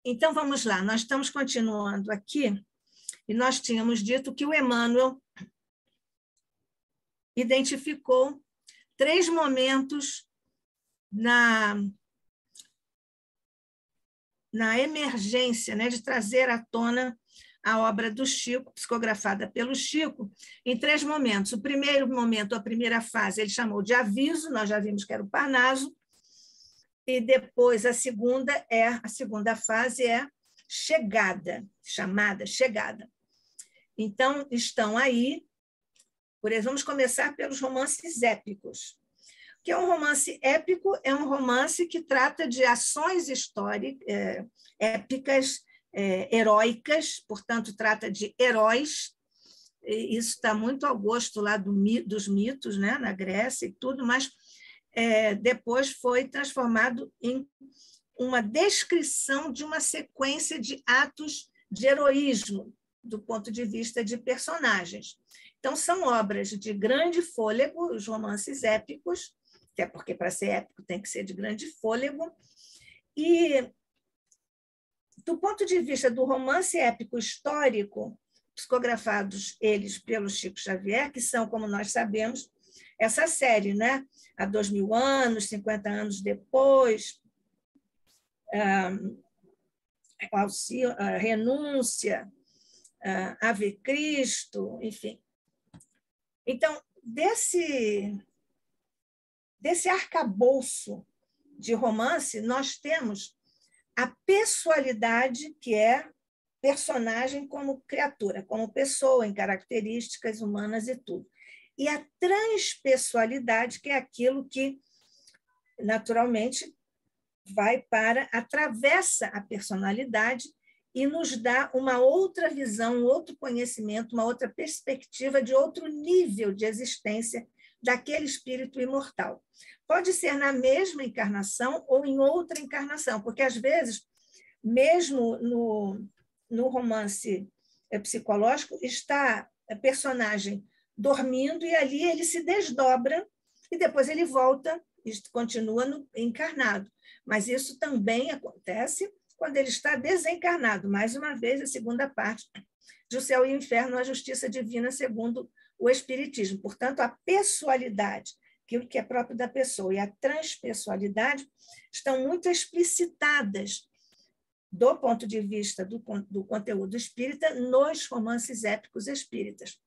Então, vamos lá, nós estamos continuando aqui, e nós tínhamos dito que o Emmanuel identificou 3 momentos na emergência, né, de trazer à tona a obra do Chico, psicografada pelo Chico, em 3 momentos. O primeiro momento, a primeira fase, ele chamou de aviso, nós já vimos que era o Parnaso, e depois a segunda fase é chegada, chamada chegada. Então, estão aí, por exemplo, vamos começar pelos romances épicos. O que é um romance épico? É um romance que trata de ações históricas, épicas, heróicas, portanto, trata de heróis. Isso está muito ao gosto lá dos mitos, né, na Grécia e tudo, mas depois foi transformado em uma descrição de uma sequência de atos de heroísmo, do ponto de vista de personagens. Então, são obras de grande fôlego, os romances épicos, até porque para ser épico tem que ser de grande fôlego, e, do ponto de vista do romance épico histórico, psicografados eles pelo Chico Xavier, que são, como nós sabemos, essa série, né? Há 2000 anos, 50 anos depois, Renúncia, Ave Cristo, enfim. Então, desse arcabouço de romance, nós temos a pessoalidade, que é personagem como criatura, como pessoa, em características humanas e tudo. E a transpessoalidade, que é aquilo que, naturalmente, atravessa a personalidade e nos dá uma outra visão, um outro conhecimento, uma outra perspectiva de outro nível de existência daquele espírito imortal. Pode ser na mesma encarnação ou em outra encarnação, porque, às vezes, mesmo no romance psicológico, está a personagem dormindo e ali ele se desdobra e depois ele volta e continua encarnado. Mas isso também acontece quando ele está desencarnado. Mais uma vez, a segunda parte de O Céu e o Inferno, a Justiça Divina, segundo o Espiritismo. Portanto, a pessoalidade, aquilo que é próprio da pessoa, e a transpessoalidade estão muito explicitadas do ponto de vista do conteúdo espírita nos romances épicos espíritas.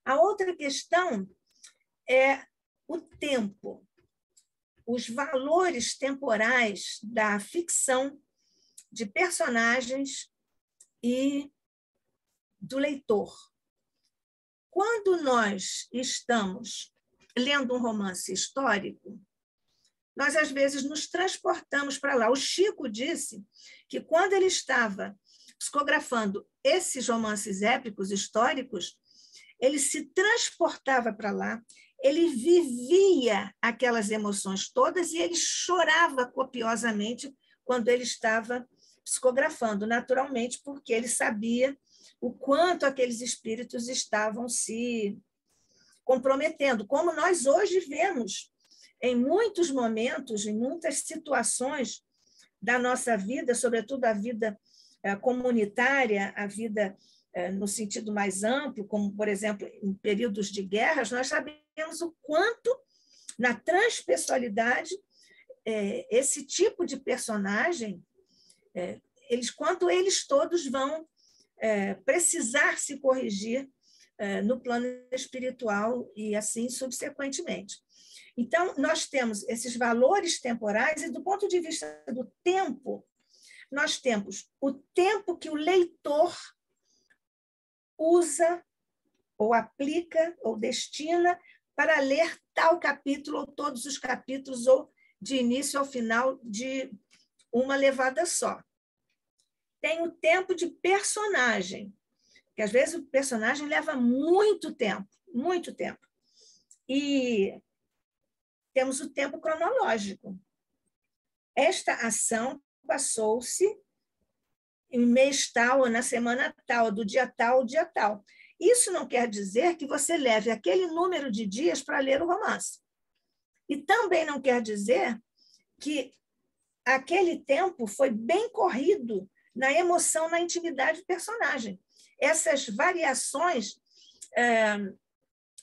A outra questão é o tempo, os valores temporais da ficção de personagens e do leitor. Quando nós estamos lendo um romance histórico, nós, às vezes, nos transportamos para lá. O Chico disse que, quando ele estava psicografando esses romances épicos históricos, ele se transportava para lá, ele vivia aquelas emoções todas e ele chorava copiosamente quando ele estava psicografando, naturalmente, porque ele sabia o quanto aqueles espíritos estavam se comprometendo, como nós hoje vemos em muitos momentos, em muitas situações da nossa vida, sobretudo a vida comunitária, a vida no sentido mais amplo, como, por exemplo, em períodos de guerras, nós sabemos o quanto, na transpessoalidade, esse tipo de personagem, quanto eles todos vão precisar se corrigir no plano espiritual e assim subsequentemente. Então, nós temos esses valores temporais e, do ponto de vista do tempo, nós temos o tempo que o leitor usa ou aplica ou destina para ler tal capítulo ou todos os capítulos ou de início ao final de uma levada só. Tem o tempo de personagem, que às vezes o personagem leva muito tempo. E temos o tempo cronológico. Esta ação passou-se em mês tal ou na semana tal, do dia tal ao dia tal. Isso não quer dizer que você leve aquele número de dias para ler o romance. E também não quer dizer que aquele tempo foi bem corrido na emoção, na intimidade do personagem. Essas variações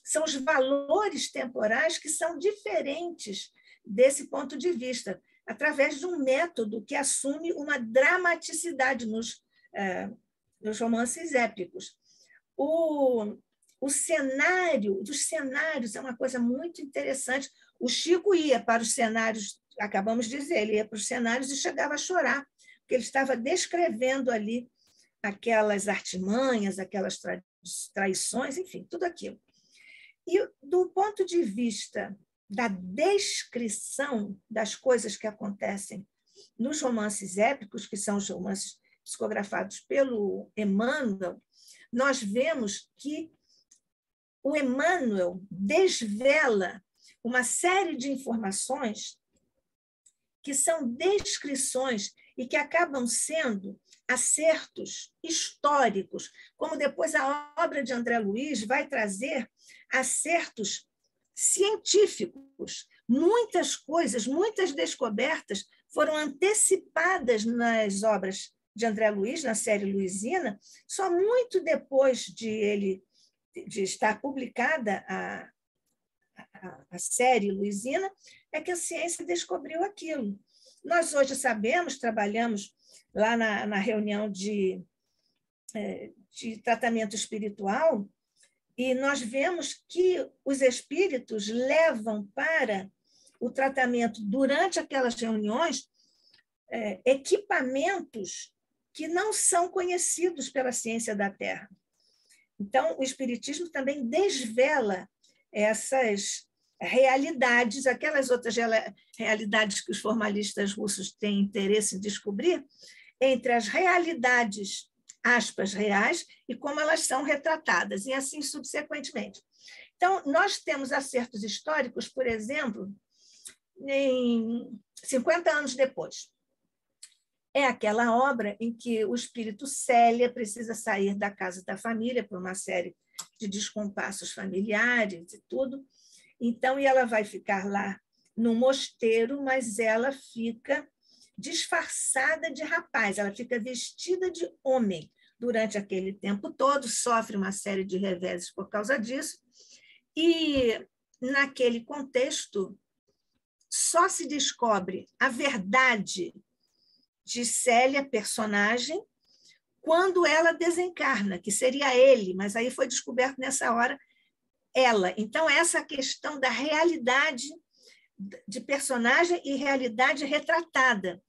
são os valores temporais que são diferentes desse ponto de vista, através de um método que assume uma dramaticidade nos romances épicos. O cenário, dos cenários, é uma coisa muito interessante. O Chico ia para os cenários, acabamos de dizer, ele ia para os cenários e chegava a chorar, porque ele estava descrevendo ali aquelas artimanhas, aquelas traições, enfim, tudo aquilo. E do ponto de vista da descrição das coisas que acontecem nos romances épicos, que são os romances psicografados pelo Emmanuel, nós vemos que o Emmanuel desvela uma série de informações que são descrições e que acabam sendo acertos históricos, como depois a obra de André Luiz vai trazer acertos científicos. Muitas coisas, muitas descobertas foram antecipadas nas obras de André Luiz, na série Luisina, só muito depois de estar publicada a série Luisina, é que a ciência descobriu aquilo. Nós hoje sabemos, trabalhamos lá na reunião de tratamento espiritual, e nós vemos que os espíritos levam para o tratamento, durante aquelas reuniões, equipamentos que não são conhecidos pela ciência da Terra. Então, o Espiritismo também desvela essas realidades, aquelas outras realidades que os formalistas russos têm interesse em descobrir, entre as realidades, aspas, reais, e como elas são retratadas, e assim subsequentemente. Então, nós temos acertos históricos, por exemplo, em 50 anos depois. É aquela obra em que o espírito Célia precisa sair da casa da família por uma série de descompassos familiares e tudo. Então, e ela vai ficar lá no mosteiro, mas ela fica disfarçada de rapaz, ela fica vestida de homem durante aquele tempo todo, sofre uma série de reveses por causa disso. E, naquele contexto, só se descobre a verdade de Célia, personagem, quando ela desencarna, que seria ele, mas aí foi descoberto nessa hora ela. Então, essa questão da realidade de personagem e realidade retratada,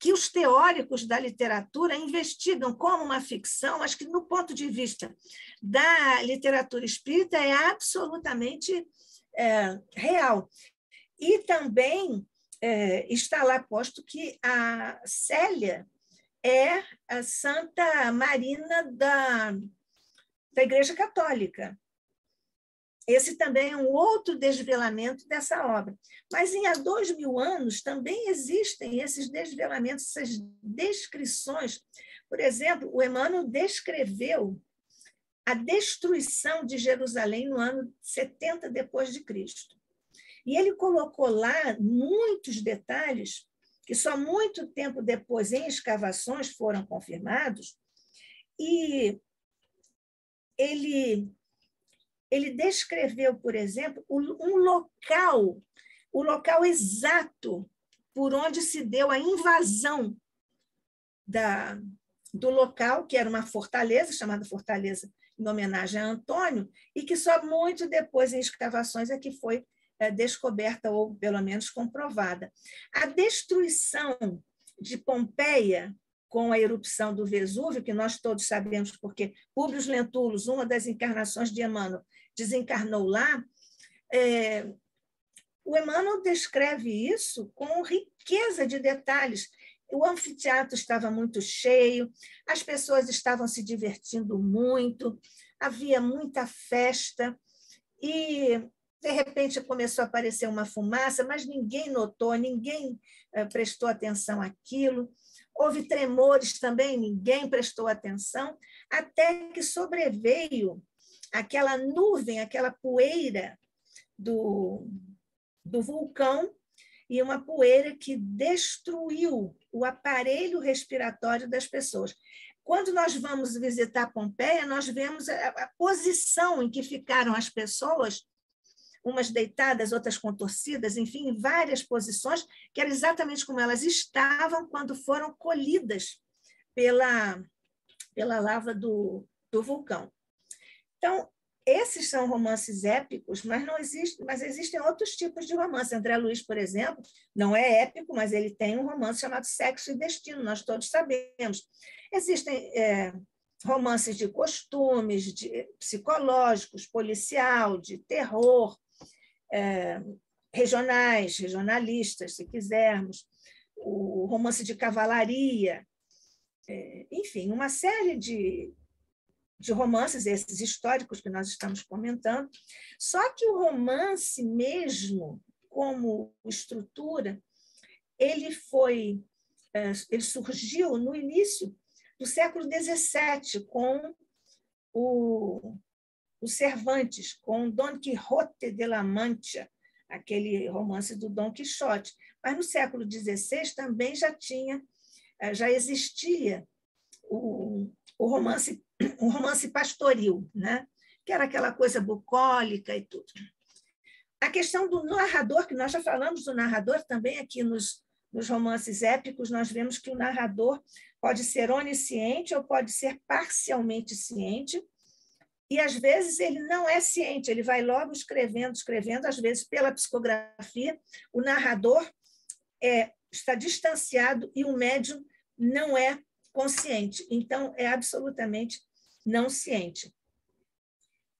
que os teóricos da literatura investigam como uma ficção, mas que, no ponto de vista da literatura espírita, é absolutamente real. E também está lá posto que a Célia é a Santa Marina da Igreja Católica. Esse também é um outro desvelamento dessa obra. Mas há 2000 anos também existem esses desvelamentos, essas descrições. Por exemplo, o Emmanuel descreveu a destruição de Jerusalém no ano 70 depois de Cristo. E ele colocou lá muitos detalhes que só muito tempo depois, em escavações, foram confirmados, e ele descreveu, por exemplo, o local exato por onde se deu a invasão do local, que era uma fortaleza, chamada Fortaleza em homenagem a Antônio, e que só muito depois, em escavações, é que foi descoberta, ou pelo menos comprovada. A destruição de Pompeia com a erupção do Vesúvio, que nós todos sabemos, porque Públio Lentulus, uma das encarnações de Emmanuel, desencarnou lá, o Emmanuel descreve isso com riqueza de detalhes. O anfiteatro estava muito cheio, as pessoas estavam se divertindo muito, havia muita festa, e, de repente, começou a aparecer uma fumaça, mas ninguém notou, ninguém prestou atenção àquilo. Houve tremores também, ninguém prestou atenção, até que sobreveio aquela nuvem, aquela poeira do vulcão, e uma poeira que destruiu o aparelho respiratório das pessoas. Quando nós vamos visitar Pompeia, nós vemos a posição em que ficaram as pessoas, umas deitadas, outras contorcidas, enfim, em várias posições, que era exatamente como elas estavam quando foram colhidas pela lava do vulcão. Então, esses são romances épicos, mas existem outros tipos de romance. André Luiz, por exemplo, não é épico, mas ele tem um romance chamado Sexo e Destino, nós todos sabemos. Existem romances de costumes, de psicológicos, policial, de terror, regionalistas, se quisermos, o romance de cavalaria, enfim, uma série de romances, esses históricos que nós estamos comentando. Só que o romance mesmo, como estrutura, ele surgiu no início do século XVII, com o Cervantes, com Don Quixote de la Mancha, aquele romance do Dom Quixote. Mas no século XVI também já existia o romance pastoril, né? Que era aquela coisa bucólica e tudo. A questão do narrador, que nós já falamos do narrador também aqui nos romances épicos, nós vemos que o narrador pode ser onisciente ou pode ser parcialmente ciente, e às vezes ele não é ciente, ele vai logo escrevendo, às vezes pela psicografia, o narrador está distanciado e o médium não é consciente, então é absolutamente não ciente.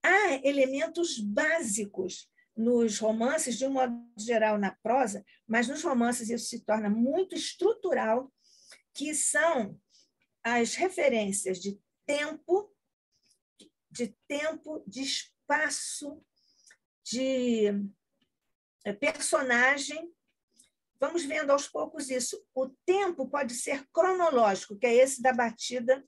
Há elementos básicos nos romances, de um modo geral na prosa, mas nos romances isso se torna muito estrutural, que são as referências de tempo, de espaço, de personagem. Vamos vendo aos poucos isso. O tempo pode ser cronológico, que é esse da batida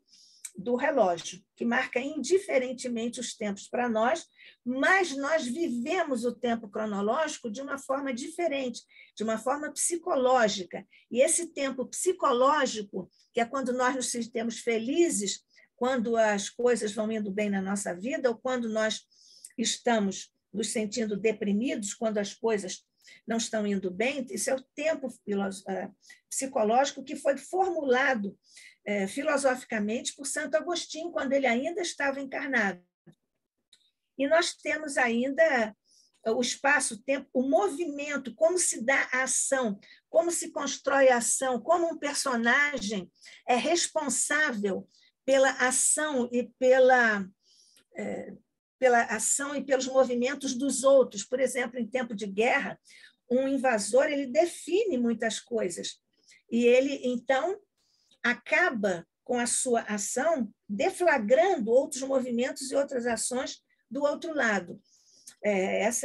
do relógio, que marca indiferentemente os tempos para nós, mas nós vivemos o tempo cronológico de uma forma diferente, de uma forma psicológica. E esse tempo psicológico, que é quando nós nos sentimos felizes, quando as coisas vão indo bem na nossa vida, ou quando nós estamos nos sentindo deprimidos, quando as coisas não estão indo bem, isso é o tempo psicológico que foi formulado filosoficamente por Santo Agostinho, quando ele ainda estava encarnado. E nós temos ainda o espaço, o tempo, o movimento, como se dá a ação, como se constrói a ação, como um personagem é responsável pela ação e pela ação e pelos movimentos dos outros. Por exemplo, em tempo de guerra, um invasor ele define muitas coisas e ele, então, acaba com a sua ação deflagrando outros movimentos e outras ações do outro lado.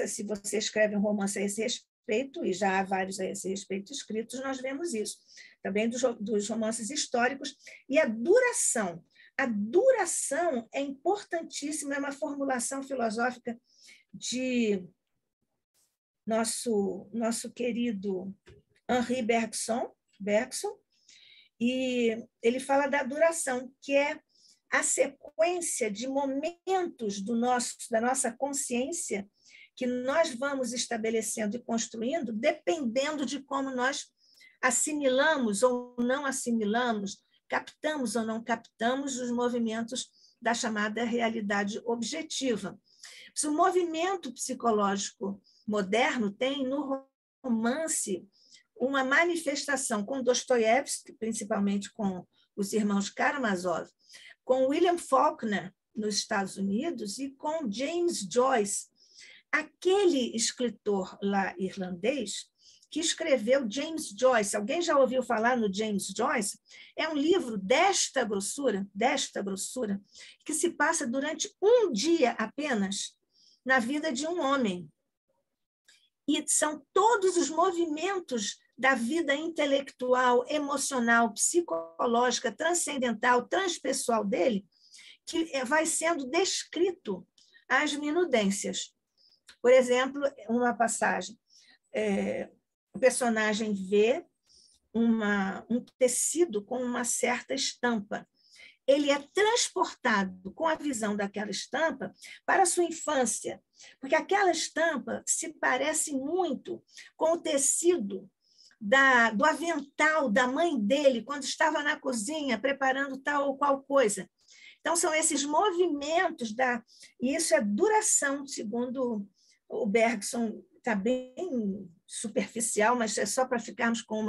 Se você escreve um romance a esse respeito, e já há vários a esse respeito escritos, nós vemos isso. Também dos romances históricos. E a duração. A duração é importantíssima, é uma formulação filosófica de nosso querido Henri Bergson, e ele fala da duração, que é a sequência de momentos da nossa consciência que nós vamos estabelecendo e construindo, dependendo de como nós assimilamos ou não assimilamos, captamos ou não captamos os movimentos da chamada realidade objetiva. O movimento psicológico moderno tem no romance uma manifestação com Dostoiévski, principalmente com os irmãos Karamazov, com William Faulkner, nos Estados Unidos, e com James Joyce, aquele escritor lá irlandês que escreveu James Joyce. Alguém já ouviu falar no James Joyce? É um livro desta grossura, que se passa durante um dia apenas na vida de um homem. E são todos os movimentos da vida intelectual, emocional, psicológica, transcendental, transpessoal dele, que vai sendo descrito às minudências. Por exemplo, uma passagem. o personagem vê um tecido com uma certa estampa. Ele é transportado com a visão daquela estampa para a sua infância, porque aquela estampa se parece muito com o tecido do avental da mãe dele, quando estava na cozinha preparando tal ou qual coisa. Então, são esses movimentos, e isso é duração, segundo o Bergson, está bem superficial, mas é só para ficarmos com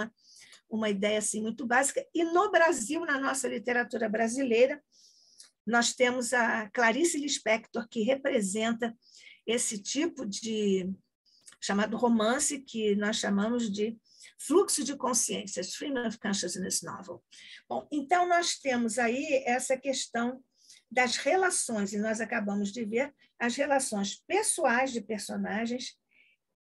uma ideia assim, muito básica. E no Brasil, na nossa literatura brasileira, nós temos a Clarice Lispector, que representa esse tipo de chamado romance, que nós chamamos de fluxo de consciência, stream of consciousness novel. Bom, então, nós temos aí essa questão das relações, e nós acabamos de ver as relações pessoais de personagens,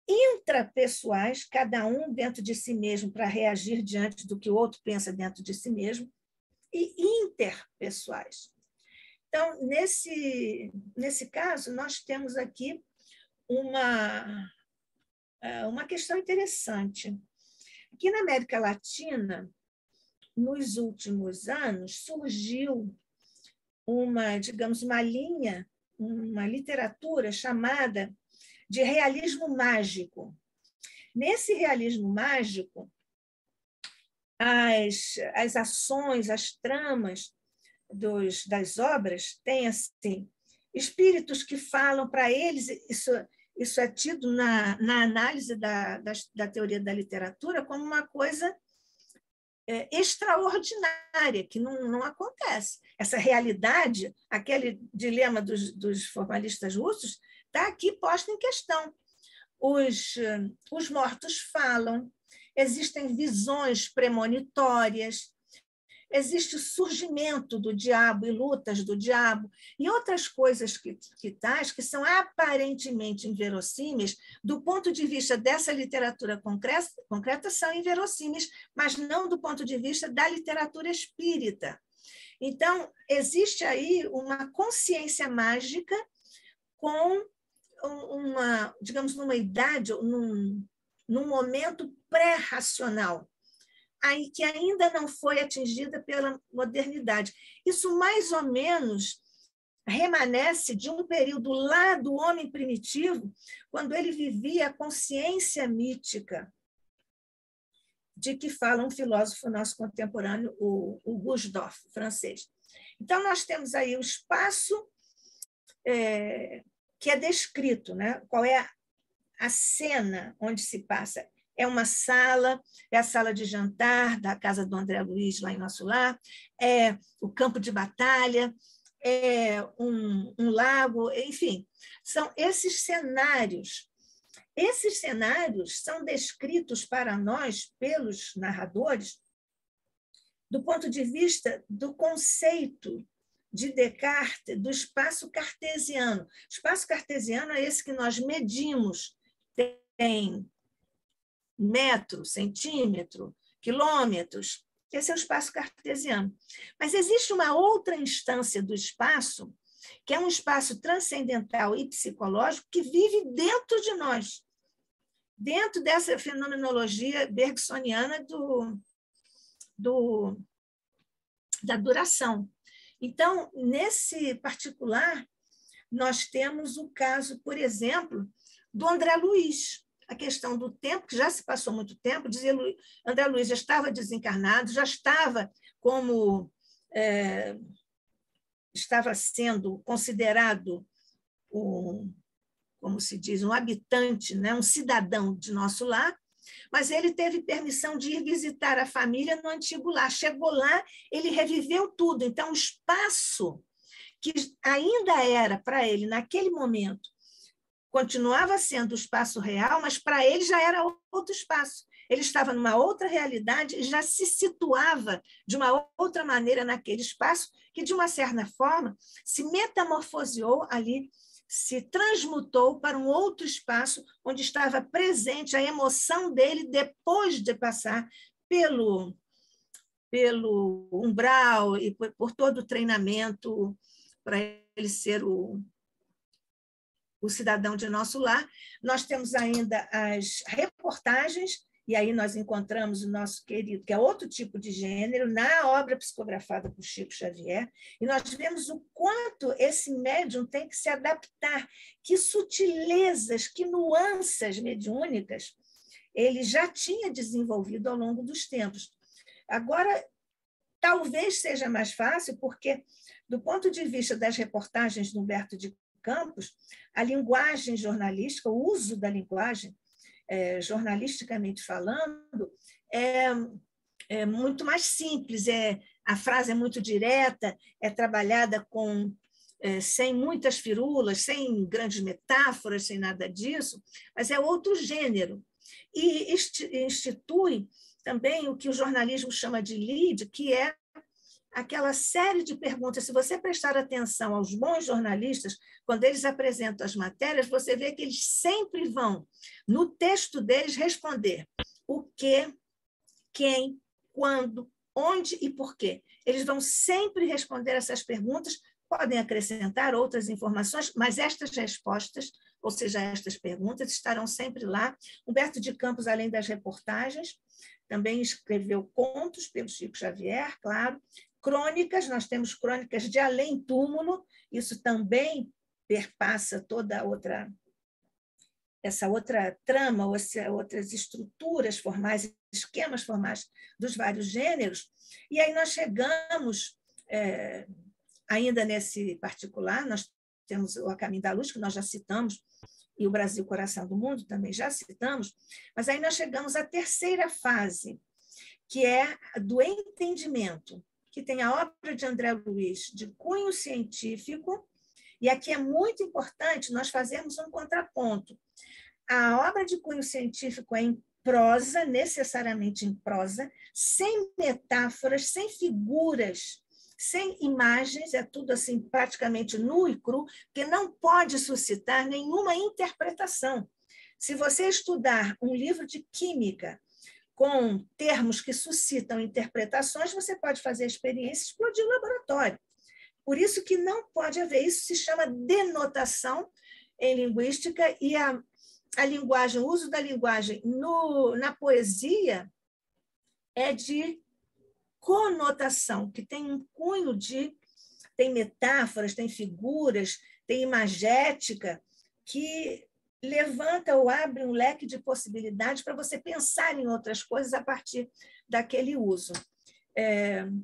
intrapessoais, cada um dentro de si mesmo para reagir diante do que o outro pensa dentro de si mesmo, e interpessoais. Então, nesse caso, nós temos aqui uma questão interessante. Aqui na América Latina, nos últimos anos, surgiu digamos, uma linha, uma literatura chamada de realismo mágico. Nesse realismo mágico, as ações, as tramas das obras têm assim, espíritos que falam para eles, isso é tido na análise da teoria da literatura como uma coisa extraordinária, que não acontece. Essa realidade, aquele dilema dos formalistas russos, está aqui posto em questão. Os mortos falam, existem visões premonitórias, existe o surgimento do diabo e lutas do diabo, e outras coisas que são aparentemente inverossímeis, do ponto de vista dessa literatura concreta, são inverossímeis, mas não do ponto de vista da literatura espírita. Então, existe aí uma consciência mágica com digamos, numa idade, num momento pré-racional, aí que ainda não foi atingida pela modernidade. Isso, mais ou menos, remanesce de um período lá do homem primitivo, quando ele vivia a consciência mítica, de que fala um filósofo nosso contemporâneo, o Gurdjieff, francês. Então, nós temos aí o espaço que é descrito, né? Qual é a cena onde se passa. É uma sala, é a sala de jantar da casa do André Luiz, lá em Nosso Lar, é o campo de batalha, é um lago, enfim, são esses cenários. Esses cenários são descritos para nós, pelos narradores, do ponto de vista do conceito de Descartes, do espaço cartesiano. O espaço cartesiano é esse que nós medimos, tem metro, centímetro, quilômetros. Esse é o espaço cartesiano. Mas existe uma outra instância do espaço, que é um espaço transcendental e psicológico que vive dentro de nós, dentro dessa fenomenologia bergsoniana da duração. Então, nesse particular, nós temos o caso, por exemplo, do André Luiz, a questão do tempo, que já se passou muito tempo, dizia André Luiz já estava desencarnado, já estava estava sendo considerado como se diz, um habitante, né, um cidadão de Nosso Lar, mas ele teve permissão de ir visitar a família no antigo lar. Chegou lá, ele reviveu tudo. Então, o espaço que ainda era para ele, naquele momento, continuava sendo o espaço real, mas para ele já era outro espaço. Ele estava numa outra realidade e já se situava de uma outra maneira naquele espaço, que, de uma certa forma, se metamorfoseou ali, se transmutou para um outro espaço onde estava presente a emoção dele depois de passar pelo umbral e por todo o treinamento para ele ser o cidadão de Nosso Lar. Nós temos ainda as reportagens e aí nós encontramos o nosso querido, que é outro tipo de gênero, na obra psicografada por Chico Xavier, e nós vemos o quanto esse médium tem que se adaptar, que sutilezas, que nuances mediúnicas ele já tinha desenvolvido ao longo dos tempos. Agora, talvez seja mais fácil, porque, do ponto de vista das reportagens do Humberto de Campos, a linguagem jornalística, o uso da linguagem, jornalisticamente falando, é muito mais simples, a frase é muito direta, é trabalhada sem muitas firulas, sem grandes metáforas, sem nada disso, mas é outro gênero. E institui também o que o jornalismo chama de lead, que é aquela série de perguntas. Se você prestar atenção aos bons jornalistas, quando eles apresentam as matérias, você vê que eles sempre vão, no texto deles, responder o que, quem, quando, onde e por quê. Eles vão sempre responder essas perguntas, podem acrescentar outras informações, mas estas respostas, ou seja, estas perguntas, estarão sempre lá. Humberto de Campos, além das reportagens, também escreveu contos pelo Chico Xavier, claro, crônicas, nós temos crônicas de além-túmulo, isso também perpassa toda essa outra trama, outras estruturas formais, esquemas formais dos vários gêneros, e aí nós chegamos, ainda nesse particular, nós temos o A Caminho da Luz, que nós já citamos, e o Brasil, Coração do Mundo, também já citamos, mas aí nós chegamos à terceira fase, que é do entendimento, que tem a obra de André Luiz de cunho científico, e aqui é muito importante nós fazermos um contraponto. A obra de cunho científico é em prosa, necessariamente em prosa, sem metáforas, sem figuras, sem imagens, é tudo assim praticamente nu e cru, que não pode suscitar nenhuma interpretação. Se você estudar um livro de química com termos que suscitam interpretações, você pode fazer a experiência e explodir o laboratório. Por isso que não pode haver, isso se chama denotação em linguística, e a linguagem, o uso da linguagem na poesia é de conotação, que tem um cunho tem metáforas, tem figuras, tem imagética, que levanta ou abre um leque de possibilidades para você pensar em outras coisas a partir daquele uso.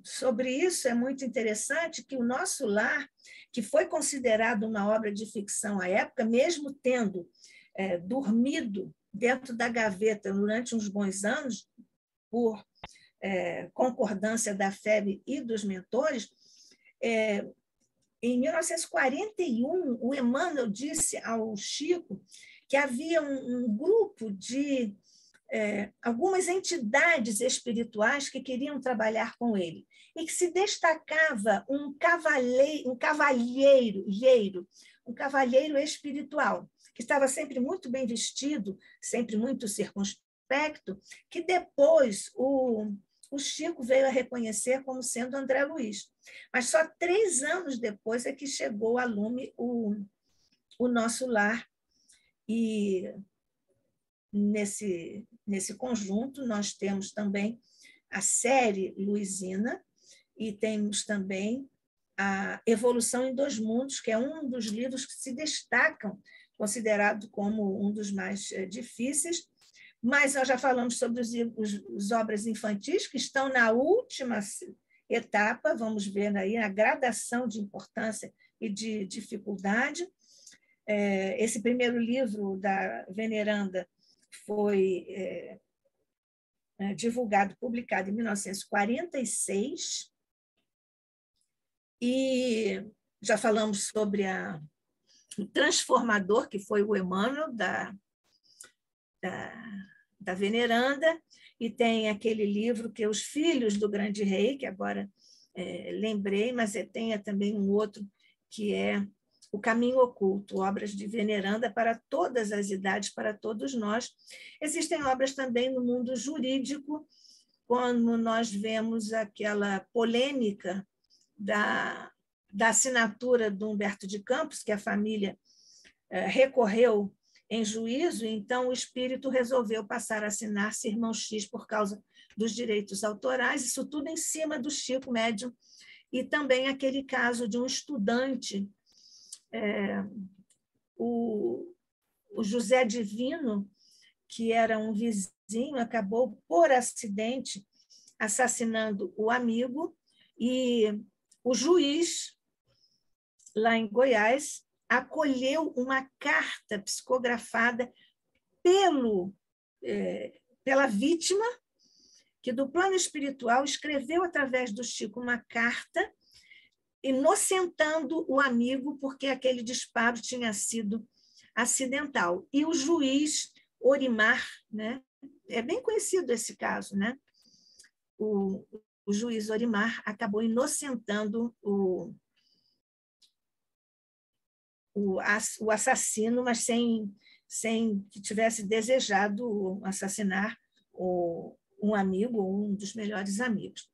Sobre isso, é muito interessante que o Nosso Lar, que foi considerado uma obra de ficção à época, mesmo tendo dormido dentro da gaveta durante uns bons anos, por concordância da FEB e dos mentores, em 1941, o Emmanuel disse ao Chico que havia um grupo de algumas entidades espirituais que queriam trabalhar com ele, e que se destacava um cavalheiro espiritual, que estava sempre muito bem vestido, sempre muito circunspecto, que depois o Chico veio a reconhecer como sendo André Luiz. Mas só 3 anos depois é que chegou a lume o Nosso Lar. E nesse conjunto nós temos também a série Luisina, e temos também a Evolução em 2 Mundos, que é um dos livros que se destacam, considerado como um dos mais difíceis. Mas nós já falamos sobre as obras infantis, que estão na última etapa, vamos ver aí a gradação de importância e de dificuldade. Esse primeiro livro da Veneranda foi divulgado, publicado em 1946, e já falamos sobre o transformador, que foi o Emmanuel da Veneranda, e tem aquele livro que é Os Filhos do Grande Rei, que agora lembrei, mas tem também um outro que é O Caminho Oculto, obras de Veneranda para todas as idades, para todos nós. Existem obras também no mundo jurídico, quando nós vemos aquela polêmica da assinatura do Humberto de Campos, que a família recorreu em juízo, então o espírito resolveu passar a assinar-se irmão X por causa dos direitos autorais, isso tudo em cima do Chico médium, e também aquele caso de um estudante, o José Divino, que era um vizinho, acabou, por acidente, assassinando o amigo, e o juiz, lá em Goiás, acolheu uma carta psicografada pela vítima, que do plano espiritual escreveu através do Chico uma carta inocentando o amigo porque aquele disparo tinha sido acidental. E o juiz Orimar, né? É bem conhecido esse caso, né? O juiz Orimar acabou inocentando o assassino, mas sem que tivesse desejado assassinar um amigo ou um dos melhores amigos.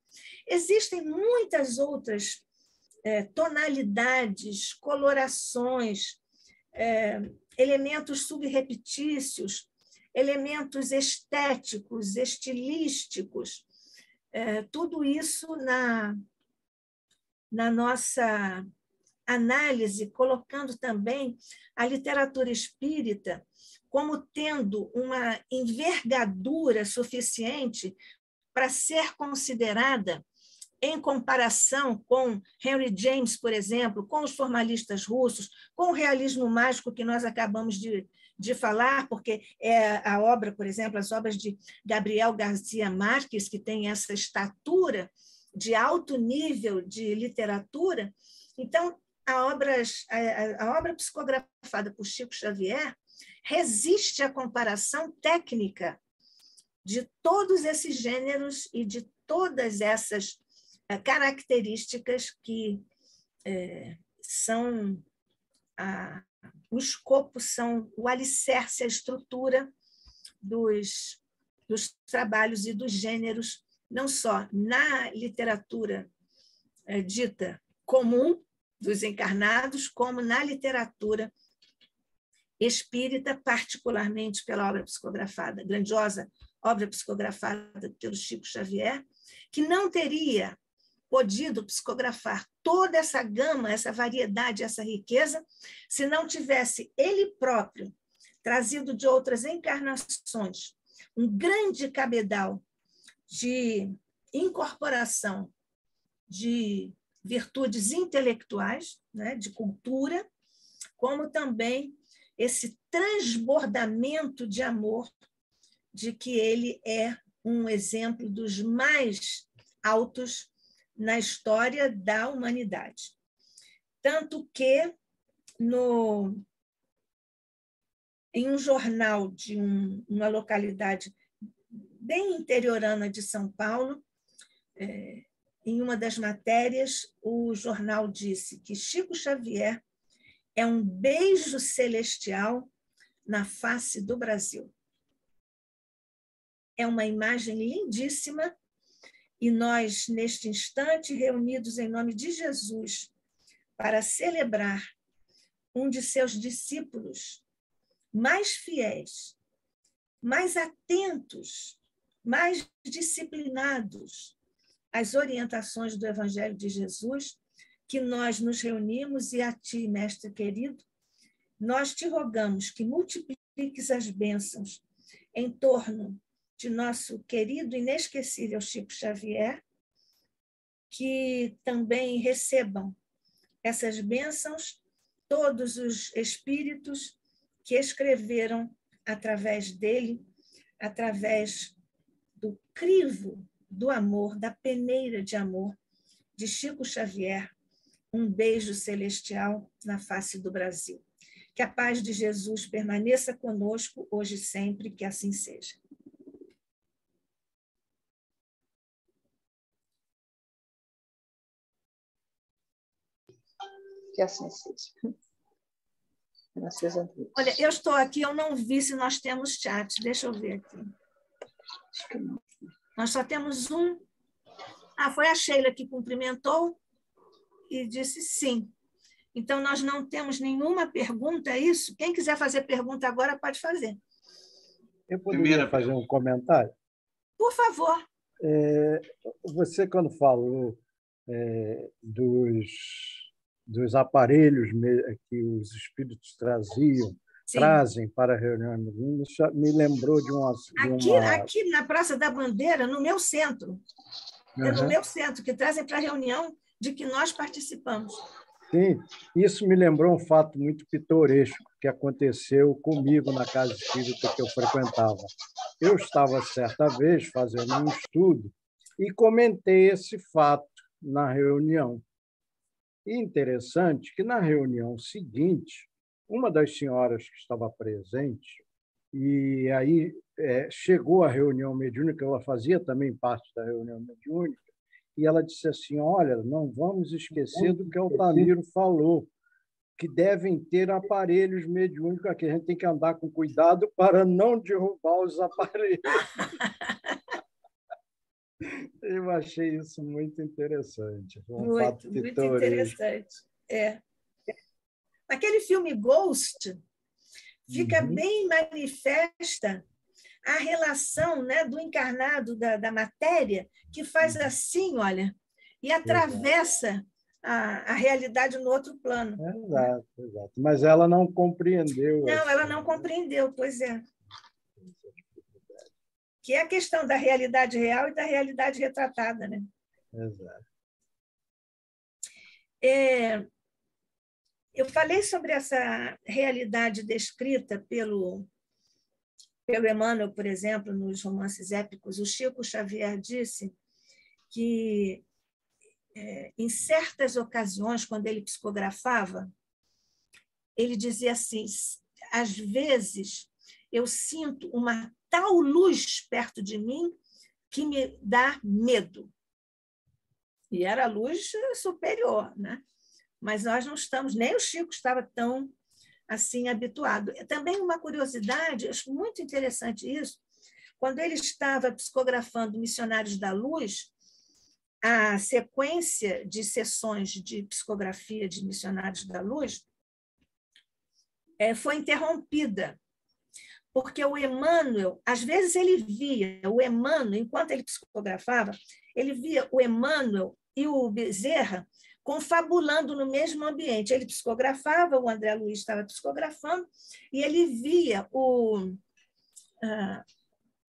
Existem muitas outras tonalidades, colorações, elementos subrepetícios, elementos estéticos, estilísticos, tudo isso na nossa análise, colocando também a literatura espírita como tendo uma envergadura suficiente para ser considerada em comparação com Henry James, por exemplo, com os formalistas russos, com o realismo mágico que nós acabamos de falar, porque a obra, por exemplo, as obras de Gabriel Garcia Marques, que tem essa estatura de alto nível de literatura. Então, a obra psicografada por Chico Xavier resiste à comparação técnica de todos esses gêneros e de todas essas características que são o escopo, são o alicerce, a estrutura dos trabalhos e dos gêneros, não só na literatura dita comum dos encarnados, como na literatura espírita, particularmente pela obra psicografada, grandiosa obra psicografada pelo Chico Xavier, que não teria podido psicografar toda essa gama, essa variedade, essa riqueza, se não tivesse ele próprio trazido de outras encarnações um grande cabedal de incorporação de virtudes intelectuais, né, de cultura, como também esse transbordamento de amor, de que ele é um exemplo dos mais altos na história da humanidade. Tanto que, em um jornal de uma localidade bem interiorana de São Paulo, em uma das matérias, o jornal disse que Chico Xavier é um beijo celestial na face do Brasil. É uma imagem lindíssima e nós, neste instante, reunidos em nome de Jesus, para celebrar um de seus discípulos mais fiéis, mais atentos, mais disciplinados às orientações do Evangelho de Jesus, que nós nos reunimos e a ti, mestre querido, nós te rogamos que multipliques as bênçãos em torno de nosso querido e inesquecível Chico Xavier, que também recebam essas bênçãos todos os espíritos que escreveram através dele, através do crivo do amor, da peneira de amor de Chico Xavier, um beijo celestial na face do Brasil. Que a paz de Jesus permaneça conosco hoje e sempre, que assim seja. Que assim seja. Olha, eu estou aqui, eu não vi se nós temos chat. Deixa eu ver aqui. Acho que não. Nós só temos um. Foi a Sheila que cumprimentou e disse sim. Então, nós não temos nenhuma pergunta, é isso? Quem quiser fazer pergunta agora, pode fazer. Eu poderia fazer um comentário? Por favor. Você, quando falou dos aparelhos que os espíritos trazem para a reunião, me lembrou de uma... Aqui na Praça da Bandeira, no meu centro. É no meu centro, que trazem para a reunião de que nós participamos. Sim, isso me lembrou um fato muito pitoresco que aconteceu comigo na casa espírita que eu frequentava. Eu estava, certa vez, fazendo um estudo e comentei esse fato na reunião. E interessante que, na reunião seguinte, uma das senhoras que estava presente, e aí chegou à reunião mediúnica, ela fazia também parte da reunião mediúnica, e ela disse assim, olha, não vamos esquecer do que Altamiro falou, que devem ter aparelhos mediúnicos aqui. A gente tem que andar com cuidado para não derrubar os aparelhos. Eu achei isso muito interessante. Muito interessante. Naquele filme Ghost, fica bem manifesta a relação, né, do encarnado da matéria, que faz assim, olha, e atravessa a realidade no outro plano. Exato, exato. Mas ela não compreendeu. Não, ela não compreendeu, pois é. Que é a questão da realidade real e da realidade retratada, né? Exato. Eu falei sobre essa realidade descrita pelo Emmanuel, por exemplo, nos romances épicos. O Chico Xavier disse que, em certas ocasiões, quando ele psicografava, ele dizia assim, às vezes eu sinto uma tal luz perto de mim que me dá medo. E era a luz superior, né? Mas nós não estamos, nem o Chico estava tão assim habituado. Também uma curiosidade, acho muito interessante isso, quando ele estava psicografando Missionários da Luz, a sequência de sessões de psicografia de Missionários da Luz foi interrompida, porque o Emmanuel, às vezes ele via o Emmanuel, enquanto ele psicografava, ele via o Emmanuel e o Bezerra confabulando no mesmo ambiente. Ele psicografava, o André Luiz estava psicografando, e ele via, o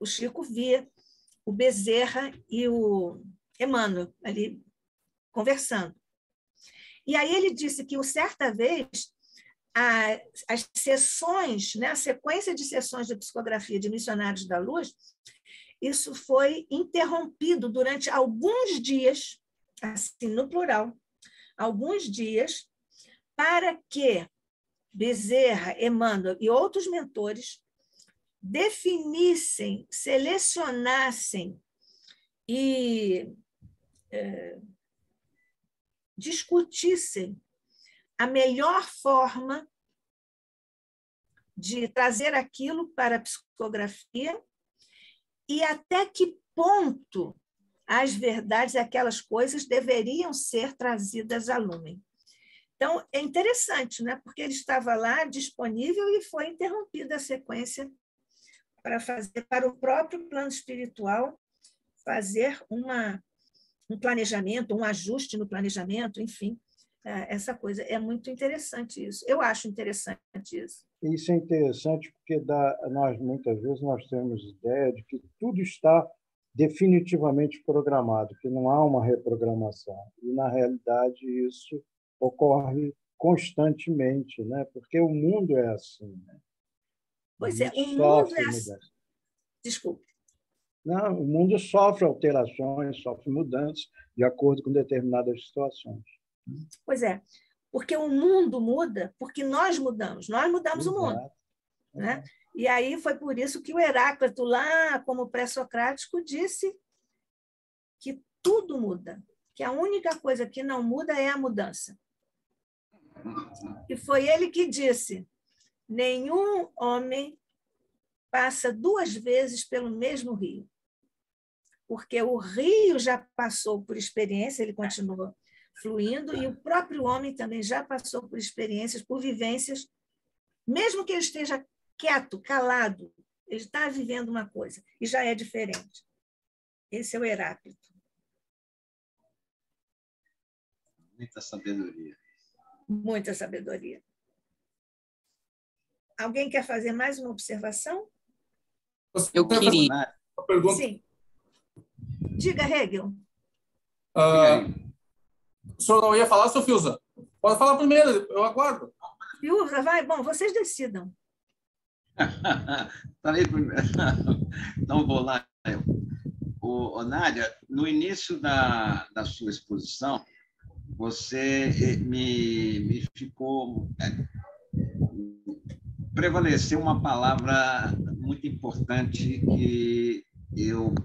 Chico via o Bezerra e o Emmanuel ali conversando. E aí ele disse que, certa vez, as sessões, né, a sequência de sessões de psicografia de Missionários da Luz, isso foi interrompido durante alguns dias, assim, no plural, alguns dias, para que Bezerra, Emmanuel e outros mentores definissem, selecionassem e discutissem a melhor forma de trazer aquilo para a psicografia e até que ponto as verdades, aquelas coisas, deveriam ser trazidas à lume. Então, é interessante, né? Porque ele estava lá disponível e foi interrompida a sequência para o próprio plano espiritual fazer um planejamento, um ajuste no planejamento, enfim, essa coisa. É muito interessante isso. Eu acho interessante isso. Isso é interessante porque nós, muitas vezes, nós temos ideia de que tudo está definitivamente programado, que não há uma reprogramação. E, na realidade, isso ocorre constantemente, né? Porque o mundo é assim. Né? Pois é, o mundo é assim. Desculpe. Não, o mundo sofre alterações, sofre mudanças de acordo com determinadas situações. Pois é, porque o mundo muda, porque nós mudamos Exato. o mundo. Né? E aí foi por isso que o Heráclito, lá como pré-socrático, disse que tudo muda, que a única coisa que não muda é a mudança. E foi ele que disse, nenhum homem passa 2 vezes pelo mesmo rio, porque o rio já passou por experiência, ele continua fluindo, e o próprio homem também já passou por experiências, por vivências, mesmo que ele esteja quieto, calado, ele está vivendo uma coisa, e já é diferente. Esse é o Heráclito. Muita sabedoria. Muita sabedoria. Alguém quer fazer mais uma observação? Eu queria. Uma pergunta. Sim. Diga, Hegel. O senhor não ia falar, Sofilza? Pode falar primeiro, eu aguardo. Fiuza, vai? Bom, vocês decidam. Falei primeiro. Então, vou lá. Nádia, no início da sua exposição, você me ficou... Prevaleceu uma palavra muito importante que eu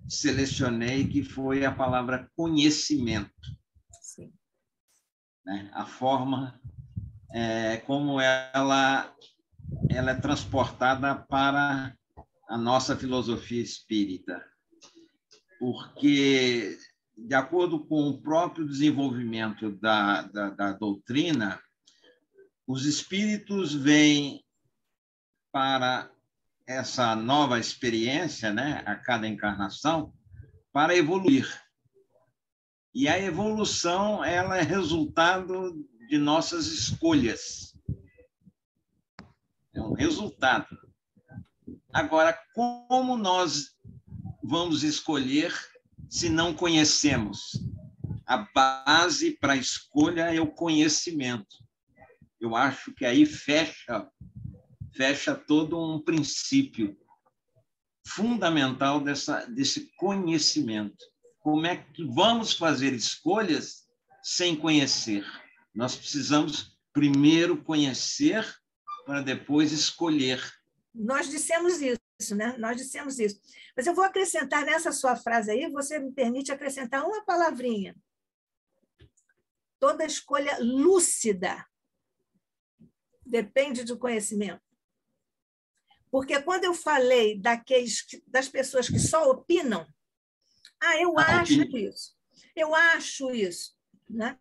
selecionei, que foi a palavra conhecimento. Sim. Né? A forma como ela é transportada para a nossa filosofia espírita. Porque, de acordo com o próprio desenvolvimento da doutrina, os espíritos vêm para essa nova experiência, né, a cada encarnação, para evoluir. E a evolução ela é resultado de nossas escolhas. É um resultado. Agora, como nós vamos escolher se não conhecemos? A base para a escolha é o conhecimento. Eu acho que aí fecha todo um princípio fundamental desse conhecimento. Como é que vamos fazer escolhas sem conhecer? Nós precisamos primeiro conhecer para depois escolher. Nós dissemos isso, né? Nós dissemos isso. Mas eu vou acrescentar nessa sua frase aí, você me permite acrescentar uma palavrinha. Toda escolha lúcida depende do conhecimento. Porque quando eu falei das pessoas que só opinam, eu acho isso, né?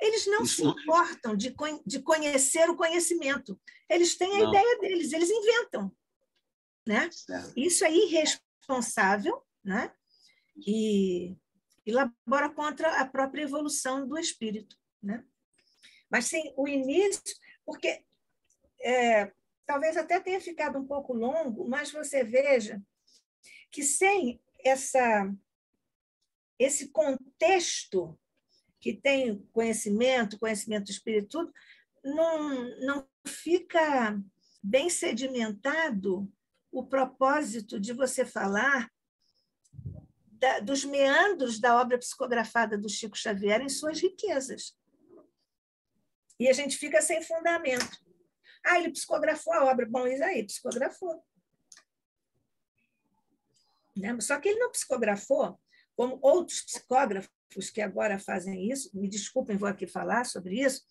Eles não se importam de conhecer o conhecimento. Eles têm a ideia deles, eles inventam, né? Isso é irresponsável, né? E elabora contra a própria evolução do espírito, né? Mas, sim, o início... Porque talvez até tenha ficado um pouco longo, mas você veja que sem esse contexto que tem conhecimento do espírito, tudo, não fica bem sedimentado o propósito de você falar dos meandros da obra psicografada do Chico Xavier em suas riquezas. E a gente fica sem fundamento. Ele psicografou a obra. Bom, isso aí, psicografou. Né? Só que ele não psicografou, como outros psicógrafos que agora fazem isso, me desculpem, vou aqui falar sobre isso,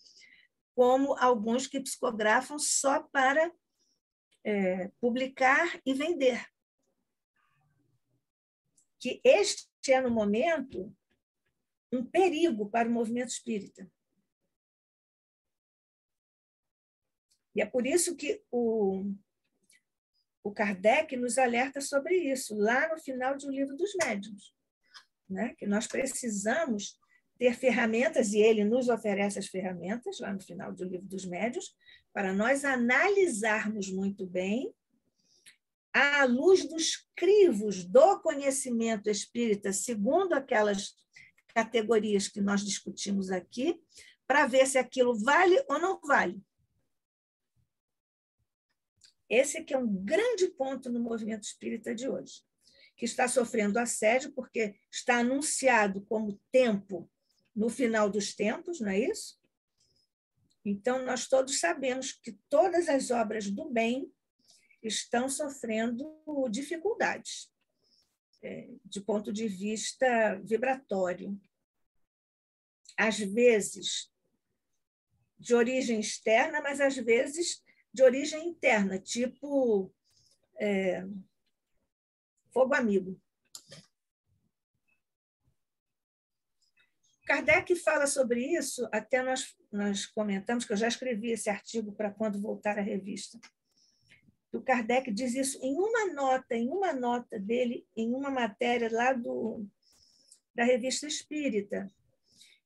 como alguns que psicografam só para publicar e vender. Que este é, no momento, um perigo para o movimento espírita. E é por isso que o Kardec nos alerta sobre isso, lá no final de O Livro dos Médiuns, né? Que nós precisamos ter ferramentas, e ele nos oferece as ferramentas, lá no final do Livro dos Médiuns, para nós analisarmos muito bem, à luz dos crivos do conhecimento espírita, segundo aquelas categorias que nós discutimos aqui, para ver se aquilo vale ou não vale. Esse aqui é um grande ponto no movimento espírita de hoje, que está sofrendo assédio porque está anunciado como tempo no final dos tempos, não é isso? Então, nós todos sabemos que todas as obras do bem estão sofrendo dificuldades, de ponto de vista vibratório. Às vezes, de origem externa, mas às vezes de origem interna, tipo fogo amigo. Kardec fala sobre isso, até nós comentamos, que eu já escrevi esse artigo para quando voltar à revista. O Kardec diz isso em uma nota dele, em uma matéria lá da Revista Espírita,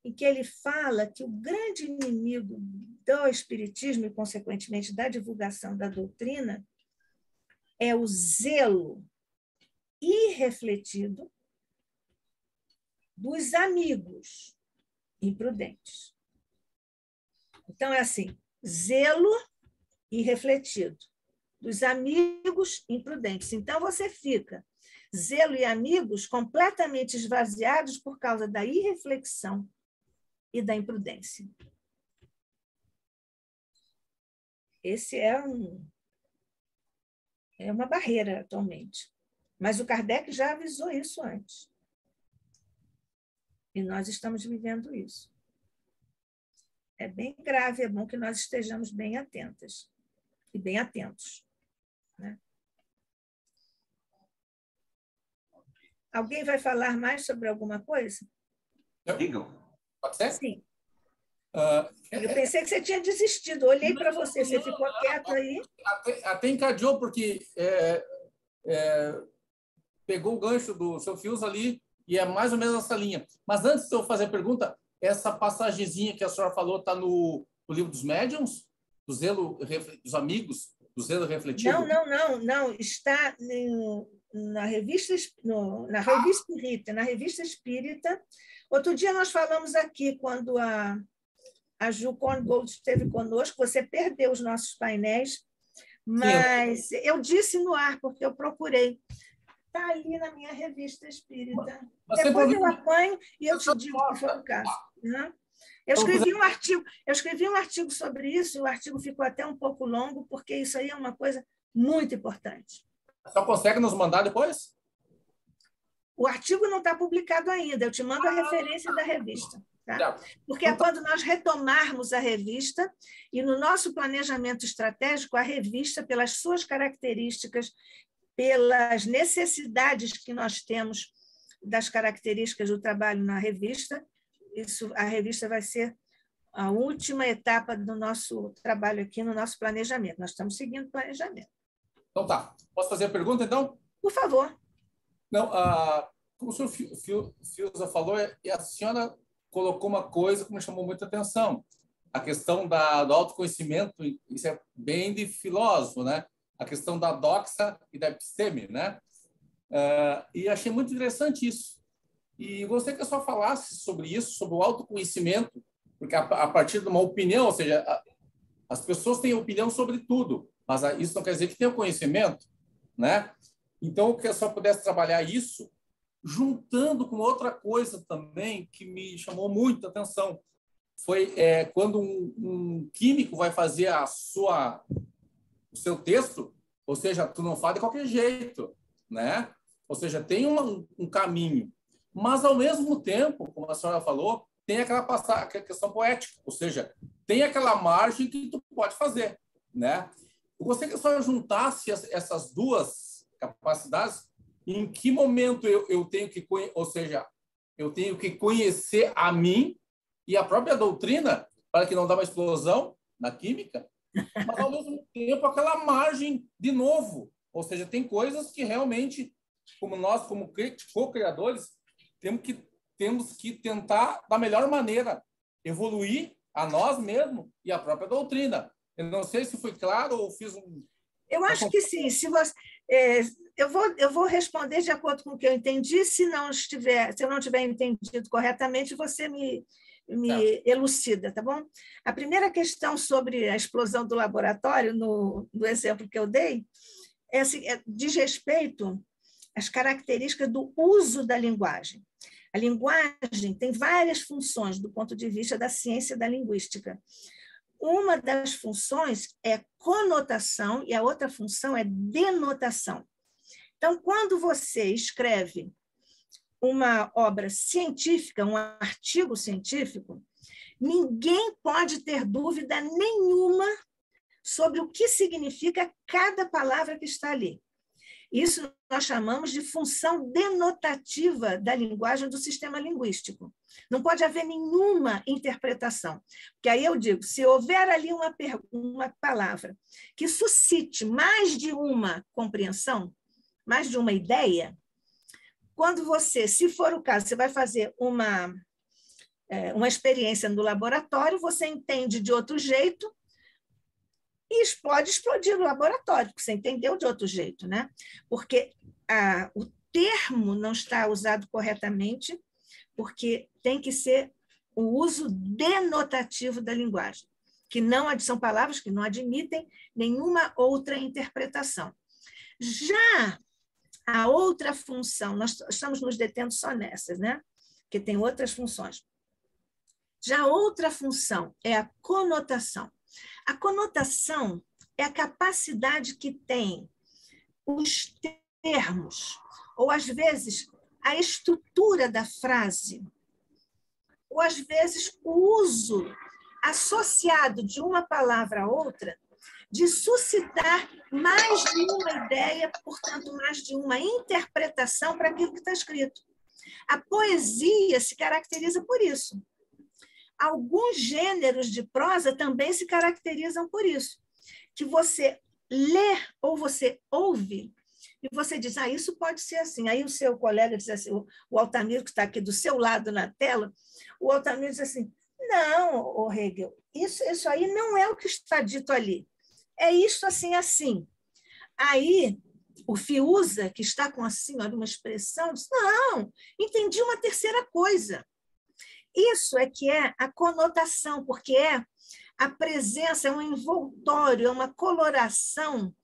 em que ele fala que o grande inimigo do espiritismo e, consequentemente, da divulgação da doutrina é o zelo irrefletido dos amigos imprudentes. Então, é assim, zelo irrefletido dos amigos imprudentes. Então, você fica zelo e amigos completamente esvaziados por causa da irreflexão e da imprudência. Esse é uma barreira atualmente. Mas o Kardec já avisou isso antes. E nós estamos vivendo isso. É bem grave, é bom que nós estejamos bem atentas e bem atentos. Né? Alguém vai falar mais sobre alguma coisa? Pode ser? Sim. Eu pensei que você tinha desistido. Olhei para você, você ficou quieto aí. Até encadeou, porque pegou o gancho do seu Fiuza ali, e é mais ou menos essa linha. Mas antes de eu fazer a pergunta, essa passagenzinha que a senhora falou está no livro dos médiuns? Do zelo dos amigos? Do zelo refletido? Não. Está na revista Espírita. Na revista Espírita. Outro dia nós falamos aqui, quando a Ju Korngold esteve conosco, você perdeu os nossos painéis, mas eu disse no ar, porque eu procurei. Está ali na minha revista Espírita. Depois eu apanho e eu te digo que foi o caso. Né? Eu escrevi um artigo sobre isso, e o artigo ficou até um pouco longo, porque isso aí é uma coisa muito importante. Só consegue nos mandar depois? O artigo não está publicado ainda, eu te mando a referência da revista. Tá? Porque é quando nós retomarmos a revista, e no nosso planejamento estratégico, a revista, pelas suas características, pelas necessidades que nós temos das características do trabalho na revista, a revista vai ser a última etapa do nosso trabalho aqui no nosso planejamento. Nós estamos seguindo o planejamento. Então tá. Posso fazer a pergunta, então? Por favor. Não, como o senhor Fiuza falou, e a senhora colocou uma coisa que me chamou muita atenção. A questão do autoconhecimento, isso é bem de filósofo, né? A questão da doxa e da episteme, né? E achei muito interessante isso. E gostaria que a senhora falasse sobre isso, sobre o autoconhecimento, porque a partir de uma opinião, ou seja, as pessoas têm opinião sobre tudo, mas isso não quer dizer que tenham conhecimento, né? Então, que a senhora pudesse trabalhar isso, juntando com outra coisa também que me chamou muita atenção. Foi quando um químico vai fazer o seu texto, ou seja, tu não fala de qualquer jeito, né? Ou seja, tem um caminho. Mas, ao mesmo tempo, como a senhora falou, tem aquela questão poética, ou seja, tem aquela margem que tu pode fazer, né? Eu gostaria que a senhora juntasse essas duas capacidades. Em que momento eu tenho que, ou seja, eu tenho que conhecer a mim e a própria doutrina para que não dê uma explosão na química, mas, ao mesmo tempo, aquela margem de novo. Ou seja, tem coisas que realmente, como nós, como co-criadores, temos que tentar, da melhor maneira, evoluir a nós mesmos e a própria doutrina. Eu não sei se foi claro ou fiz um... Eu acho que sim. Se você, eu vou responder de acordo com o que eu entendi. Se eu não tiver entendido corretamente, você me elucida, tá bom? A primeira questão sobre a explosão do laboratório, no exemplo que eu dei, diz respeito às características do uso da linguagem. A linguagem tem várias funções do ponto de vista da ciência da linguística. Uma das funções é conotação e a outra função é denotação. Então, quando você escreve uma obra científica, um artigo científico, ninguém pode ter dúvida nenhuma sobre o que significa cada palavra que está ali. Isso nós chamamos de função denotativa da linguagem do sistema linguístico. Não pode haver nenhuma interpretação. Porque aí eu digo, se houver ali uma palavra que suscite mais de uma compreensão, mais de uma ideia, quando você, se for o caso, você vai fazer uma experiência no laboratório, você entende de outro jeito e pode explodir no laboratório, porque você entendeu de outro jeito, né? Porque o termo não está usado corretamente, porque tem que ser o uso denotativo da linguagem, que não são palavras que não admitem nenhuma outra interpretação. Já a outra função, nós estamos nos detendo só nessas, né? Porque tem outras funções. Já a outra função é a conotação. A conotação é a capacidade que tem os termos, ou às vezes a estrutura da frase, ou às vezes o uso associado de uma palavra a outra, de suscitar mais de uma ideia, portanto, mais de uma interpretação para aquilo que está escrito. A poesia se caracteriza por isso. Alguns gêneros de prosa também se caracterizam por isso, que você lê ou você ouve e você diz, isso pode ser assim. Aí o seu colega diz assim, o Altamiro, que está aqui do seu lado na tela, o Altamiro diz assim, não, Hegel, isso aí não é o que está dito ali. É isso assim, assim. Aí o Fiuza, que está com assim, olha, uma expressão, diz, não, entendi uma terceira coisa. Isso é que é a conotação, porque é a presença, é um envoltório, é uma coloração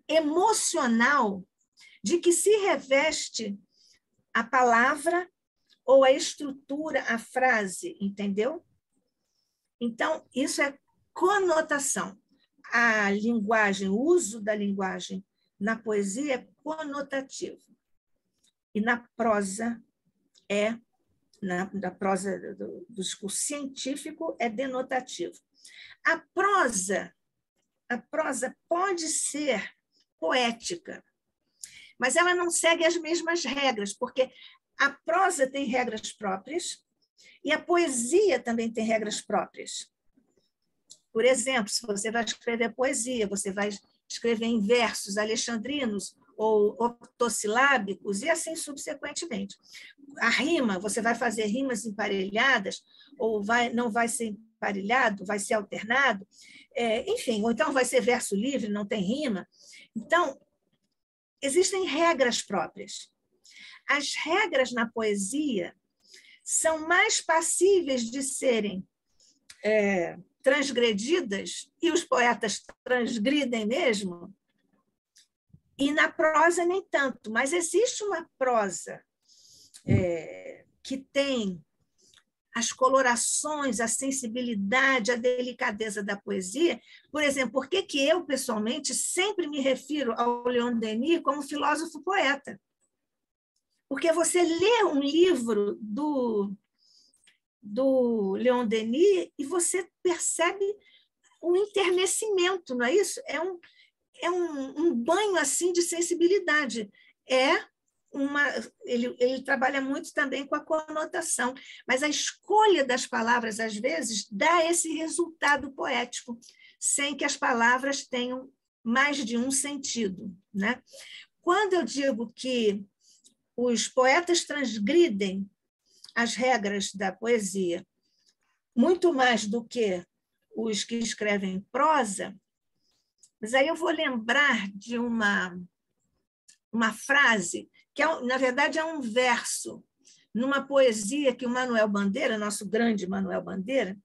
emocional de que se reveste a palavra ou a estrutura, a frase, entendeu? Então, isso é conotação. A linguagem, o uso da linguagem na poesia é conotativo. E na prosa na prosa do discurso científico é denotativo. A prosa pode ser poética, mas ela não segue as mesmas regras, porque a prosa tem regras próprias e a poesia também tem regras próprias. Por exemplo, se você vai escrever poesia, você vai escrever em versos alexandrinos ou octossilábicos e assim subsequentemente. A rima, você vai fazer rimas emparelhadas ou não vai ser emparelhado, vai ser alternado, enfim, ou então vai ser verso livre, não tem rima. Então, existem regras próprias. As regras na poesia são mais passíveis de serem transgredidas, e os poetas transgridem mesmo, e na prosa nem tanto, mas existe uma prosa que tem as colorações, a sensibilidade, a delicadeza da poesia. Por exemplo, por que eu, pessoalmente, sempre me refiro ao Leon Denis como filósofo-poeta? Porque você lê um livro do Leon Denis e você percebe um enternecimento, não é isso? É um banho assim de sensibilidade. Ele trabalha muito também com a conotação, mas a escolha das palavras, às vezes, dá esse resultado poético, sem que as palavras tenham mais de um sentido, né? Quando eu digo que os poetas transgridem as regras da poesia muito mais do que os que escrevem prosa, mas aí eu vou lembrar de uma frase que, na verdade, é um verso, numa poesia que o Manuel Bandeira, nosso grande Manuel Bandeira,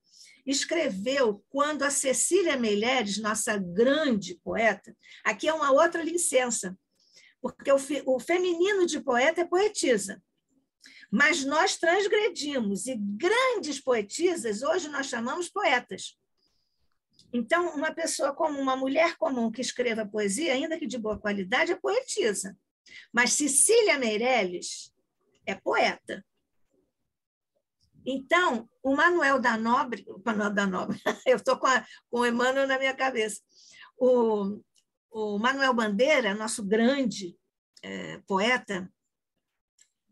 escreveu quando a Cecília Meirelles, nossa grande poeta, aqui é uma outra licença, porque o feminino de poeta é poetisa, mas nós transgredimos, e grandes poetisas hoje nós chamamos poetas. Então, uma pessoa comum, uma mulher comum que escreva poesia, ainda que de boa qualidade, é poetisa. Mas Cecília Meirelles é poeta. Então, o Manuel da Nobre, eu estou com o Emmanuel na minha cabeça, o Manuel Bandeira, nosso grande poeta,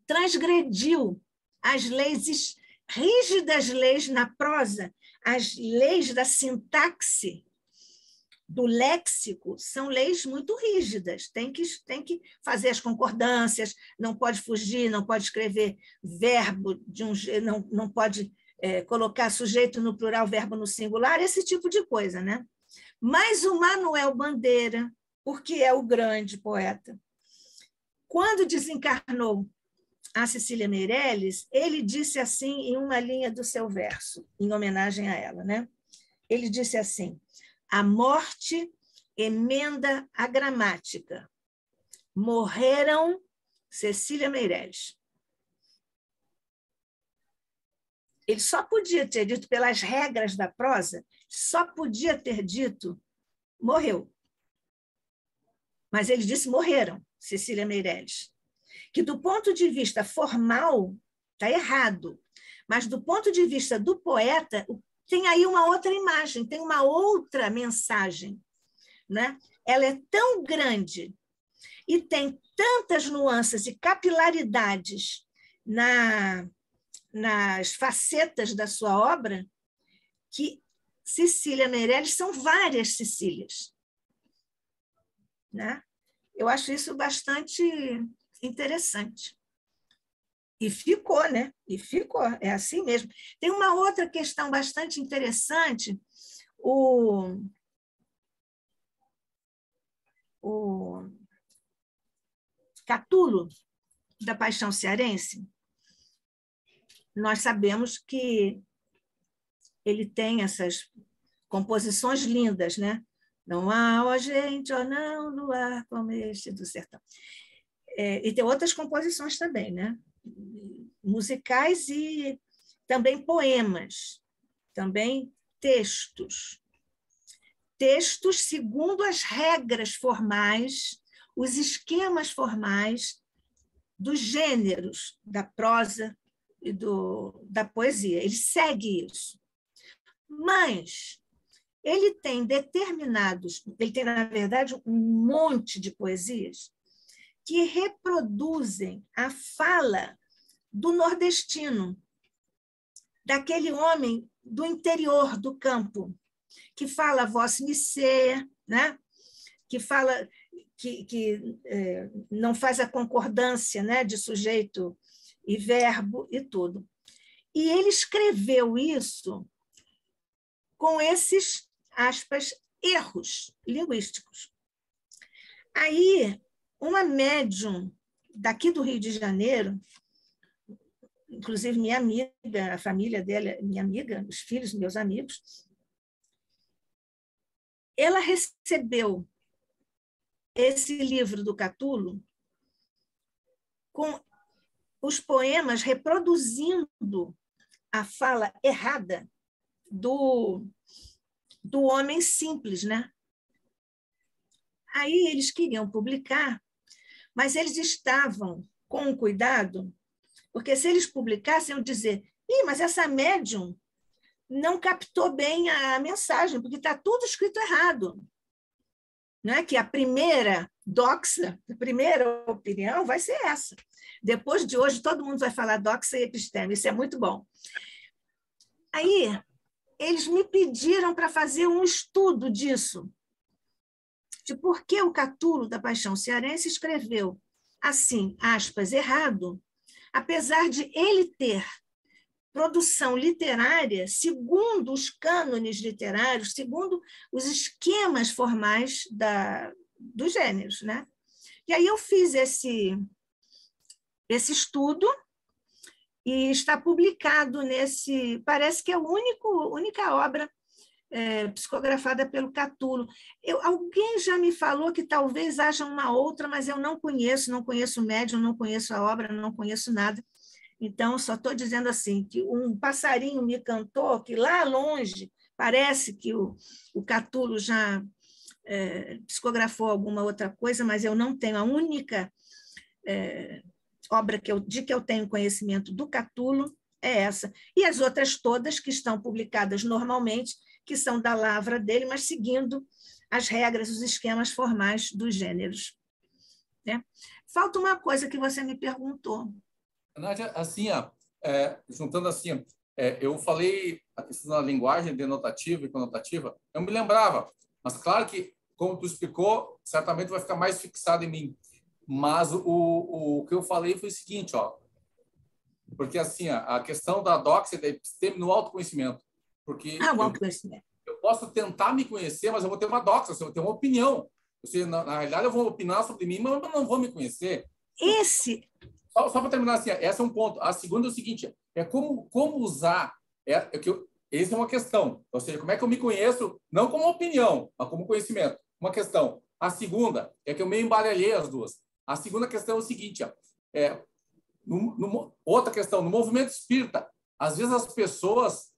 transgrediu as leis, rígidas leis na prosa, as leis da sintaxe, do léxico, são leis muito rígidas, tem que fazer as concordâncias, não pode fugir, não pode escrever verbo, não pode colocar sujeito no plural, verbo no singular, esse tipo de coisa, né? Mas o Manuel Bandeira, porque é o grande poeta, quando desencarnou a Cecília Meirelles, ele disse assim em uma linha do seu verso, em homenagem a ela, né? Ele disse assim: a morte emenda a gramática. Morreram Cecília Meirelles. Ele só podia ter dito, pelas regras da prosa, só podia ter dito morreu. Mas ele disse morreram Cecília Meirelles. Que do ponto de vista formal está errado, mas do ponto de vista do poeta tem aí uma outra imagem, tem uma outra mensagem, né? Ela é tão grande e tem tantas nuances e capilaridades nas facetas da sua obra que Cecília Meirelles são várias Cecílias, né? Eu acho isso bastante interessante. E ficou, né? E ficou, é assim mesmo. Tem uma outra questão bastante interessante, o Catulo, da Paixão Cearense, nós sabemos que ele tem essas composições lindas, né? Não há, ó gente, ó não, luar como este do sertão. E tem outras composições também, né? Musicais e também poemas, também textos. Textos segundo as regras formais, os esquemas formais dos gêneros da prosa e da poesia. Ele segue isso. Mas ele tem, na verdade, um monte de poesias que reproduzem a fala do nordestino, daquele homem do interior do campo, que fala voz-me-ser, né? Que fala que não faz a concordância, né, de sujeito e verbo e tudo. E ele escreveu isso com esses, aspas, erros linguísticos. Aí, uma médium daqui do Rio de Janeiro, inclusive minha amiga, a família dela, minha amiga, os filhos, meus amigos, ela recebeu esse livro do Catulo com os poemas reproduzindo a fala errada do homem simples, né? Aí eles queriam publicar, mas eles estavam com cuidado, porque se eles publicassem, iam dizer: mas essa médium não captou bem a mensagem, porque está tudo escrito errado. Não é? Que a primeira doxa, a primeira opinião vai ser essa. Depois de hoje, todo mundo vai falar doxa e episteme, isso é muito bom. Aí, eles me pediram para fazer um estudo disso, de por que o Catulo da Paixão Cearense escreveu assim, aspas, errado, apesar de ele ter produção literária segundo os cânones literários, segundo os esquemas formais dos gêneros, né? E aí eu fiz esse estudo e está publicado parece que é a única obra psicografada pelo Catulo. Alguém já me falou que talvez haja uma outra, mas eu não conheço o médium, não conheço a obra, não conheço nada. Então, só estou dizendo assim, que um passarinho me cantou, que lá longe parece que o Catulo já psicografou alguma outra coisa, mas eu não tenho. A única obra de que eu tenho conhecimento do Catulo é essa. E as outras todas que estão publicadas normalmente, que são da lavra dele, mas seguindo as regras, os esquemas formais dos gêneros. né? Falta uma coisa que você me perguntou. Nádia, assim, juntando assim, eu falei a questão da linguagem denotativa e conotativa, eu me lembrava, mas claro que, como tu explicou, certamente vai ficar mais fixado em mim. Mas o que eu falei foi o seguinte, ó, porque assim, a questão da doxa é da episteme no autoconhecimento, porque o autoconhecimento. Eu posso tentar me conhecer, mas eu vou ter uma doxa, eu vou ter uma opinião. Na realidade, eu vou opinar sobre mim, mas eu não vou me conhecer. Só para terminar assim, esse é um ponto. A segunda é o seguinte, é como usar... Essa é uma questão. Ou seja, como é que eu me conheço, não como opinião, mas como conhecimento. Uma questão. A segunda é que eu meio embaralhei as duas. A segunda questão é o seguinte, outra questão, no movimento espírita, às vezes as pessoas,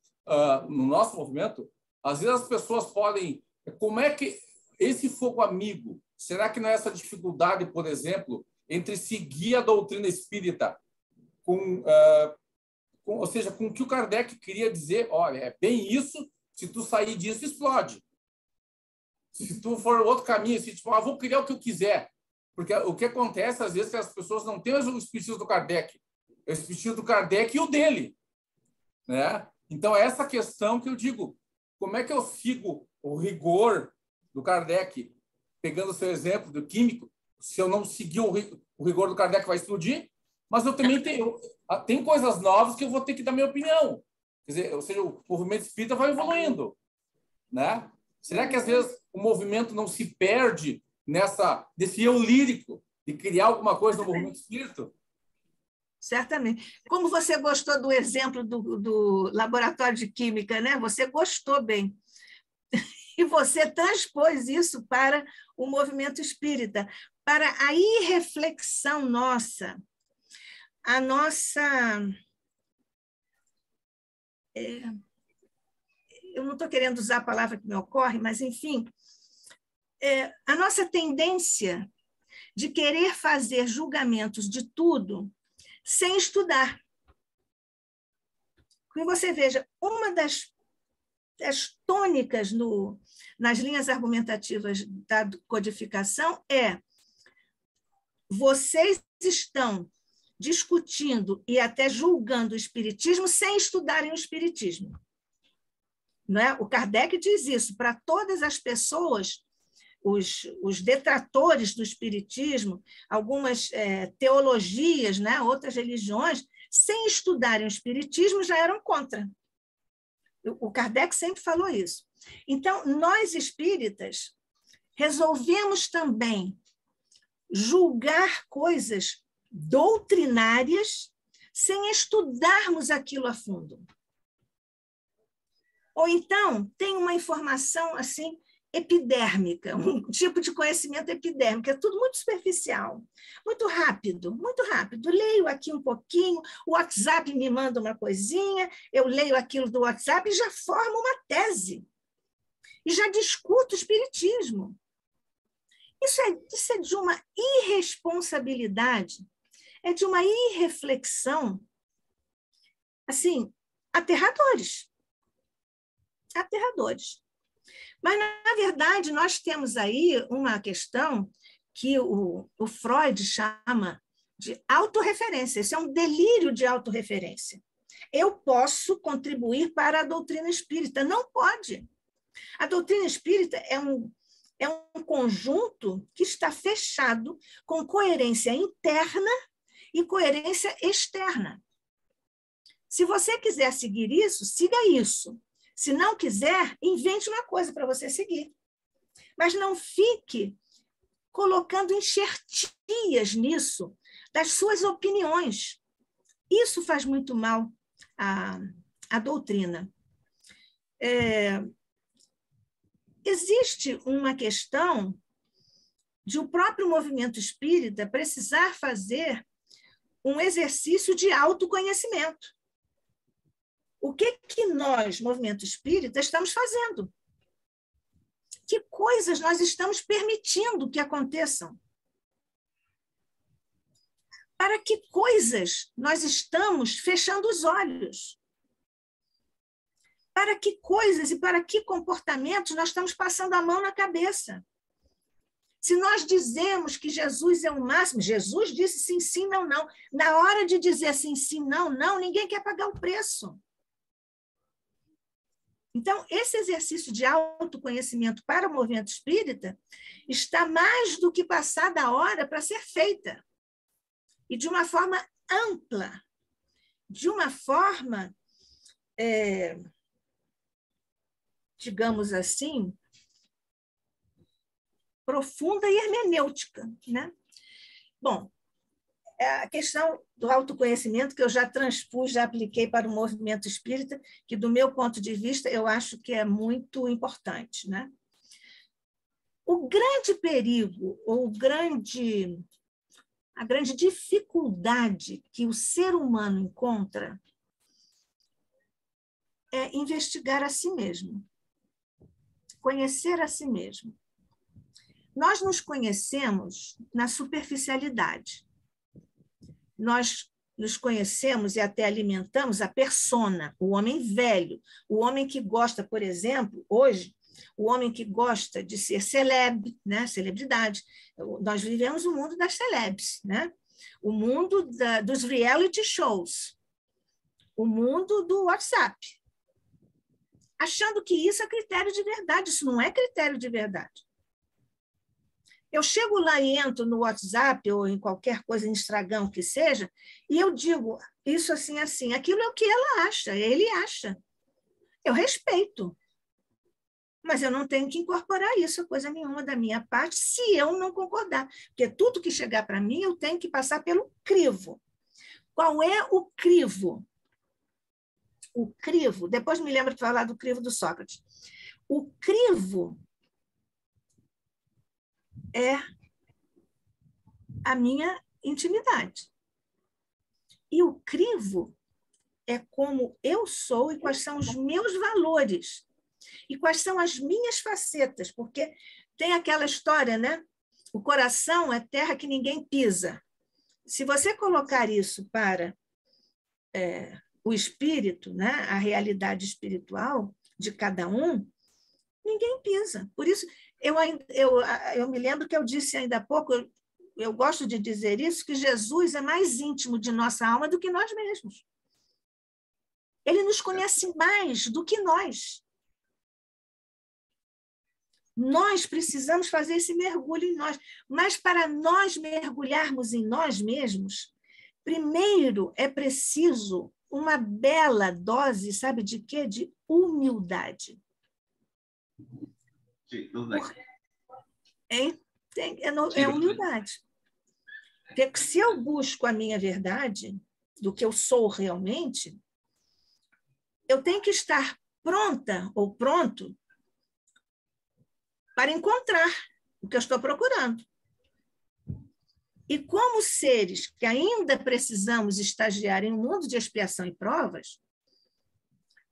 no nosso movimento, às vezes as pessoas podem... Como é que esse fogo amigo, será que não é essa dificuldade, por exemplo, entre seguir a doutrina espírita ou seja, com o que o Kardec queria dizer, olha, é bem isso, se tu sair disso, explode. Se tu for outro caminho, assim, tipo, vou criar o que eu quiser. Porque o que acontece, às vezes, é que as pessoas não têm o espiritismo do Kardec. É o espiritismo do Kardec e o dele. Né? Então, essa questão que eu digo, como é que eu sigo o rigor do Kardec, pegando o seu exemplo do químico, se eu não seguir o rigor do Kardec, vai explodir, mas eu também tem coisas novas que eu vou ter que dar minha opinião. Quer dizer, ou seja, o movimento espírita vai evoluindo. Né? Será que, às vezes, o movimento não se perde nesse eu lírico de criar alguma coisa no movimento espírita? Certamente. Como você gostou do exemplo do laboratório de química, né? Você gostou bem. E você transpôs isso para o movimento espírita, para a irreflexão nossa, a nossa... eu não estou querendo usar a palavra que me ocorre, mas, enfim, a nossa tendência de querer fazer julgamentos de tudo sem estudar. Porque você veja, uma das tônicas nas linhas argumentativas da codificação é: vocês estão discutindo e até julgando o espiritismo sem estudarem o espiritismo. Não é? O Kardec diz isso para todas as pessoas, os detratores do espiritismo, algumas teologias, né? Outras religiões, sem estudarem o espiritismo, já eram contra. O Kardec sempre falou isso. Então, nós espíritas resolvemos também julgar coisas doutrinárias sem estudarmos aquilo a fundo. Ou então, tem uma informação assim epidérmica, um tipo de conhecimento epidérmico, é tudo muito superficial, muito rápido, muito rápido. Leio aqui um pouquinho, o WhatsApp me manda uma coisinha, eu leio aquilo do WhatsApp e já formo uma tese, e já discuto o espiritismo. Isso é de uma irresponsabilidade, é de uma irreflexão, assim, aterradores. Mas, na verdade, nós temos aí uma questão que o Freud chama de autorreferência. Isso é um delírio de autorreferência. Eu posso contribuir para a doutrina espírita. Não pode. A doutrina espírita é um conjunto que está fechado com coerência interna e coerência externa. Se você quiser seguir isso, siga isso. Se não quiser, invente uma coisa para você seguir. Mas não fique colocando enxertias nisso, das suas opiniões. Isso faz muito mal à doutrina. Existe uma questão de o próprio movimento espírita precisar fazer um exercício de autoconhecimento. O que nós, movimento espírita, estamos fazendo? Que coisas nós estamos permitindo que aconteçam? Para que coisas nós estamos fechando os olhos? Para que coisas e para que comportamentos nós estamos passando a mão na cabeça? Se nós dizemos que Jesus é o máximo, Jesus disse sim, sim, não, não. Na hora de dizer sim, sim, não, não, ninguém quer pagar o preço. Então, esse exercício de autoconhecimento para o movimento espírita está mais do que passada a hora para ser feita. E de uma forma ampla, de uma forma, digamos assim, profunda e hermenêutica, né? Bom, a questão do autoconhecimento que eu já transpus, já apliquei para o movimento espírita, que, do meu ponto de vista, eu acho que é muito importante, né? O grande perigo, ou a grande dificuldade que o ser humano encontra é investigar a si mesmo, conhecer a si mesmo. Nós nos conhecemos na superficialidade. Nós nos conhecemos e até alimentamos a persona, o homem velho, o homem que gosta, por exemplo, hoje, o homem que gosta de ser né? Celebridade. Nós vivemos o mundo das celebs, né? O mundo dos reality shows, o mundo do WhatsApp, achando que isso é critério de verdade. Isso não é critério de verdade. Eu chego lá e entro no WhatsApp ou em qualquer coisa, em Instagram, que seja, e eu digo isso assim, assim. Aquilo é o que ela acha, ele acha. Eu respeito. Mas eu não tenho que incorporar isso, coisa nenhuma da minha parte, se eu não concordar. Porque tudo que chegar para mim, eu tenho que passar pelo crivo. Qual é o crivo? O crivo, depois me lembro de falar do crivo do Sócrates. O crivo é a minha intimidade. E o crivo é como eu sou e quais são os meus valores e quais são as minhas facetas, porque tem aquela história, né? O coração é terra que ninguém pisa. Se você colocar isso para o espírito, né? A realidade espiritual de cada um, ninguém pisa. Por isso, eu me lembro que eu disse ainda há pouco, eu gosto de dizer isso, que Jesus é mais íntimo de nossa alma do que nós mesmos. Ele nos conhece mais do que nós. Nós precisamos fazer esse mergulho em nós. Mas para nós mergulharmos em nós mesmos, primeiro é preciso uma bela dose, sabe de quê? De humildade. É humildade. Porque se eu busco a minha verdade, do que eu sou realmente, eu tenho que estar pronta ou pronto para encontrar o que eu estou procurando. E como seres que ainda precisamos estagiar em um mundo de expiação e provas,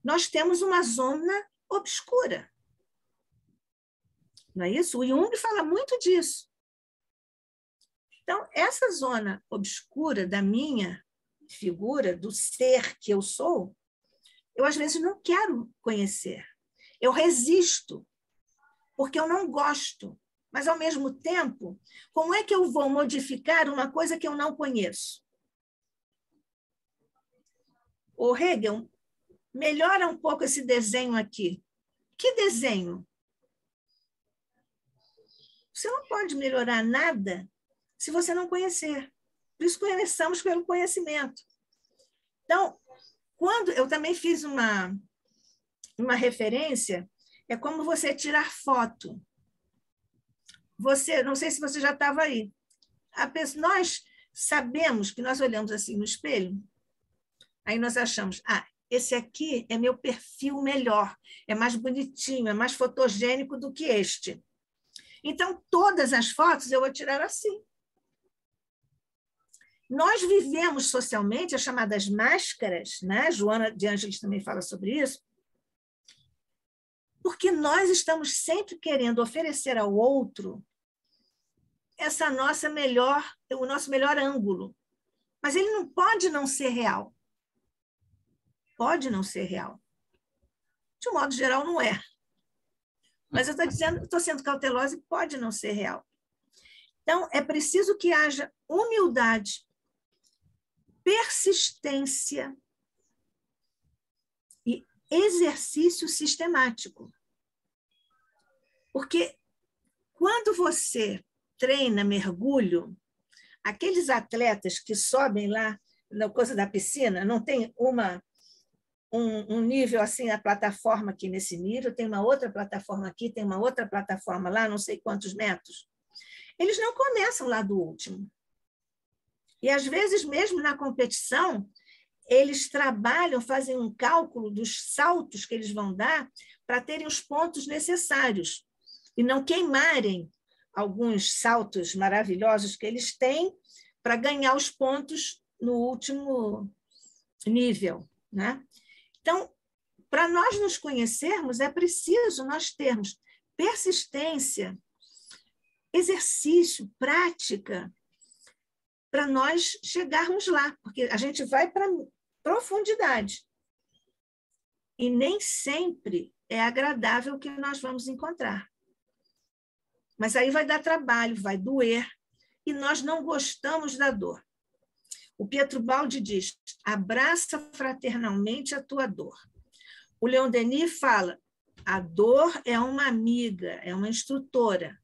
nós temos uma zona obscura. Não é isso? O Jung fala muito disso. Então, essa zona obscura da minha figura, do ser que eu sou, eu às vezes não quero conhecer. Eu resisto, porque eu não gosto. Mas, ao mesmo tempo, como é que eu vou modificar uma coisa que eu não conheço? Ô, Hegel, melhora um pouco esse desenho aqui. Que desenho? Você não pode melhorar nada se você não conhecer. Por isso, começamos pelo conhecimento. Então, quando eu também fiz uma referência, é como você tirar foto. Você, não sei se você já estava aí. Nós sabemos que nós olhamos assim no espelho, aí nós achamos, esse aqui é meu perfil melhor, é mais bonitinho, é mais fotogênico do que este. Então, todas as fotos eu vou tirar assim. Nós vivemos socialmente as chamadas máscaras, né? Joana de Ângeles também fala sobre isso, porque nós estamos sempre querendo oferecer ao outro o nosso melhor ângulo. Mas ele não pode não ser real. Pode não ser real. De um modo geral, não é. Mas eu estou sendo cautelosa e pode não ser real. Então, é preciso que haja humildade, persistência e exercício sistemático. Porque quando você treina mergulho, aqueles atletas que sobem lá na coisa da piscina, não tem um nível assim, a plataforma aqui nesse nível, tem uma outra plataforma aqui, tem uma outra plataforma lá, não sei quantos metros. Eles não começam lá do último. E, às vezes, mesmo na competição, eles trabalham, fazem um cálculo dos saltos que eles vão dar para terem os pontos necessários e não queimarem alguns saltos maravilhosos que eles têm para ganhar os pontos no último nível, né? Então, para nós nos conhecermos, é preciso nós termos persistência, exercício, prática, para nós chegarmos lá, porque a gente vai para profundidade. E nem sempre é agradável o que nós vamos encontrar. Mas aí vai dar trabalho, vai doer, e nós não gostamos da dor. O Pietro Baldi diz, abraça fraternalmente a tua dor. O Leon Denis fala, a dor é uma amiga, é uma instrutora.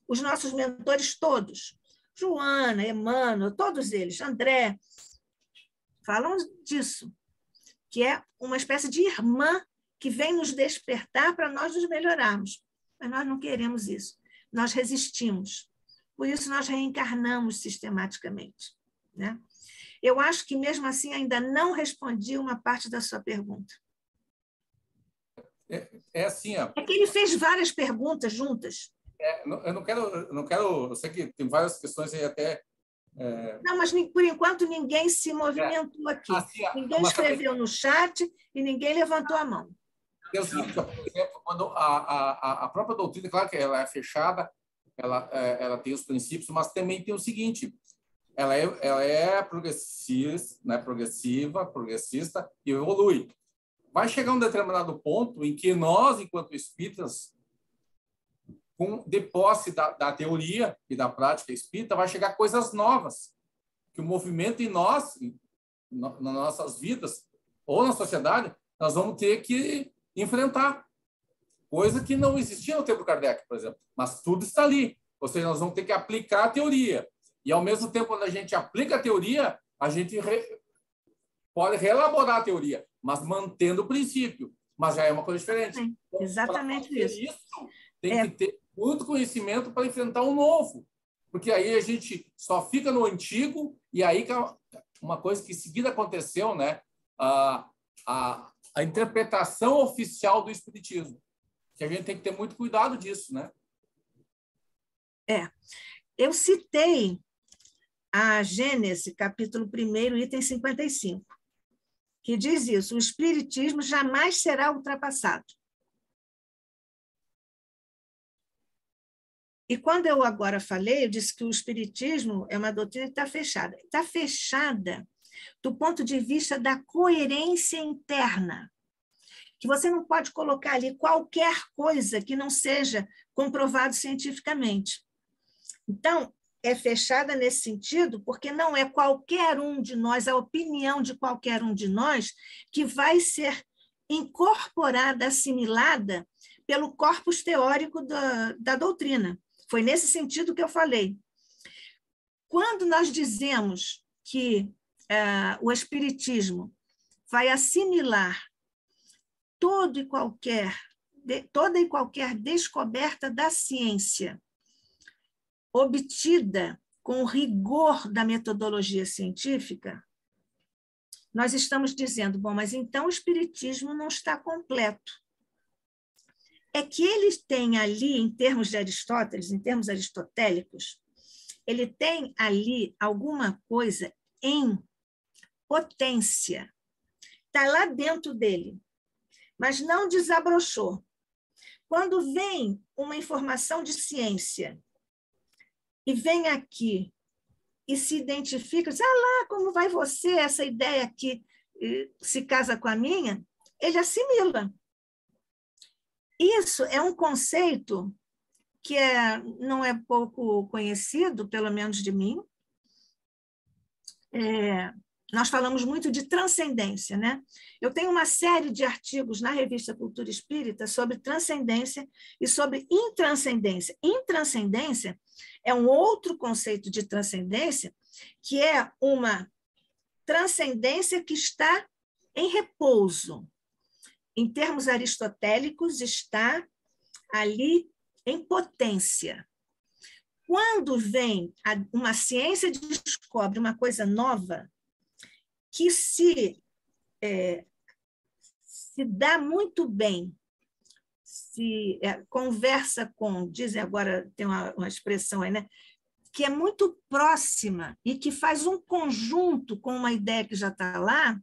Os nossos mentores todos, Joana, Emmanuel, todos eles, André, falam disso, que é uma espécie de irmã que vem nos despertar para nós nos melhorarmos. Mas nós não queremos isso. Nós resistimos. Por isso, nós reencarnamos sistematicamente, né? Eu acho que, mesmo assim, ainda não respondi uma parte da sua pergunta. É assim, ó. É que ele fez várias perguntas juntas. Eu não quero. Eu sei que tem várias questões aí até. Não, mas por enquanto ninguém se movimentou aqui. Assim, ninguém escreveu no chat e ninguém levantou a mão. É o seguinte, por exemplo, quando a própria doutrina, claro que ela é fechada, ela tem os princípios, mas também tem o seguinte: ela é progressista, né, progressista e evolui. Vai chegar um determinado ponto em que nós, enquanto espíritas, de posse da teoria e da prática espírita, vai chegar coisas novas, que o movimento em nós, nas nossas vidas, ou na sociedade, nós vamos ter que enfrentar. Coisa que não existia no tempo do Kardec, por exemplo. Mas tudo está ali. Ou seja, nós vamos ter que aplicar a teoria. E, ao mesmo tempo, quando a gente aplica a teoria, a gente pode reelaborar a teoria, mas mantendo o princípio. Mas já é uma coisa diferente. Então, exatamente isso. Tem que ter muito conhecimento para enfrentar o novo. Porque aí a gente só fica no antigo, e aí uma coisa que em seguida aconteceu, né? A interpretação oficial do Espiritismo. Que a gente tem que ter muito cuidado disso, né? Eu citei a Gênese, capítulo 1, item 55, que diz isso: o Espiritismo jamais será ultrapassado. E quando eu agora falei, eu disse que o Espiritismo é uma doutrina que está fechada. Está fechada do ponto de vista da coerência interna, que você não pode colocar ali qualquer coisa que não seja comprovado cientificamente. Então, é fechada nesse sentido porque não é qualquer um de nós, a opinião de qualquer um de nós, que vai ser incorporada, assimilada pelo corpus teórico da doutrina. Foi nesse sentido que eu falei. Quando nós dizemos que o Espiritismo vai assimilar toda e qualquer descoberta da ciência obtida com o rigor da metodologia científica, nós estamos dizendo, bom, mas então o Espiritismo não está completo. É que ele tem ali, em termos de Aristóteles, em termos aristotélicos, ele tem ali alguma coisa em potência. Está lá dentro dele, mas não desabrochou. Quando vem uma informação de ciência e vem aqui e se identifica, diz, lá, como vai você, essa ideia aqui se casa com a minha, ele assimila. Isso é um conceito que não é pouco conhecido, pelo menos de mim. Nós falamos muito de transcendência, né? Eu tenho uma série de artigos na revista Cultura Espírita sobre transcendência e sobre intranscendência. Intranscendência é um outro conceito de transcendência, que é uma transcendência que está em repouso. Em termos aristotélicos, está ali em potência. Quando vem uma ciência e descobre uma coisa nova, que se dá muito bem, se conversa com, dizem agora, tem uma expressão aí, né? Que é muito próxima e que faz um conjunto com uma ideia que já está lá,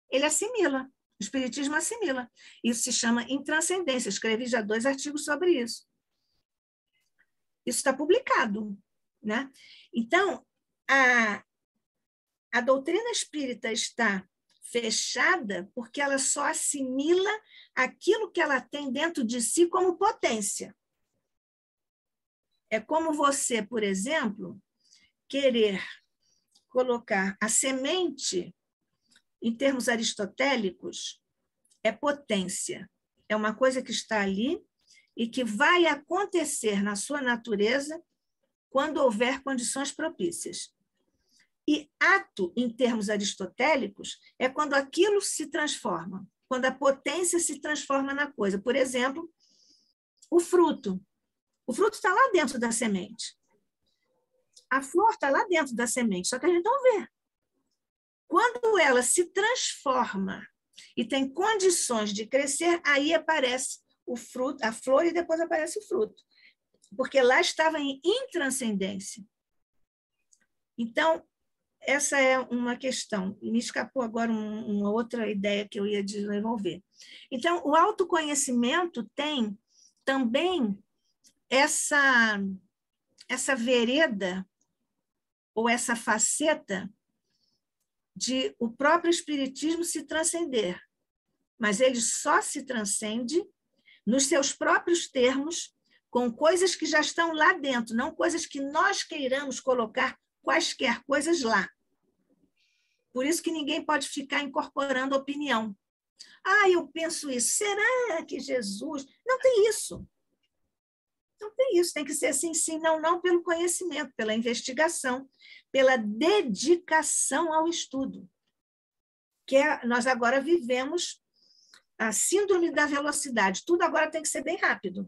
ele assimila, o Espiritismo assimila. Isso se chama intranscendência. Escrevi já 2 artigos sobre isso. Isso está publicado, né? Então, a doutrina espírita está fechada porque ela só assimila aquilo que ela tem dentro de si como potência. É como você, por exemplo, querer colocar a semente, em termos aristotélicos, é potência. É uma coisa que está ali e que vai acontecer na sua natureza quando houver condições propícias. E ato, em termos aristotélicos, é quando aquilo se transforma, quando a potência se transforma na coisa. Por exemplo, o fruto. O fruto está lá dentro da semente. A flor está lá dentro da semente, só que a gente não vê. Quando ela se transforma e tem condições de crescer, aí aparece o fruto, a flor, e depois aparece o fruto. Porque lá estava em intranscendência. Então, essa é uma questão. Me escapou agora uma outra ideia que eu ia desenvolver. Então, o autoconhecimento tem também essa vereda ou essa faceta de o próprio espiritismo se transcender. Mas ele só se transcende nos seus próprios termos, com coisas que já estão lá dentro, não coisas que nós queiramos colocar quaisquer coisas lá. Por isso que ninguém pode ficar incorporando opinião. Eu penso isso. Será que Jesus... Não tem isso. Não tem isso. Tem que ser assim, sim, não, não, pelo conhecimento, pela investigação, pela dedicação ao estudo. Nós agora vivemos a síndrome da velocidade. Tudo agora tem que ser bem rápido.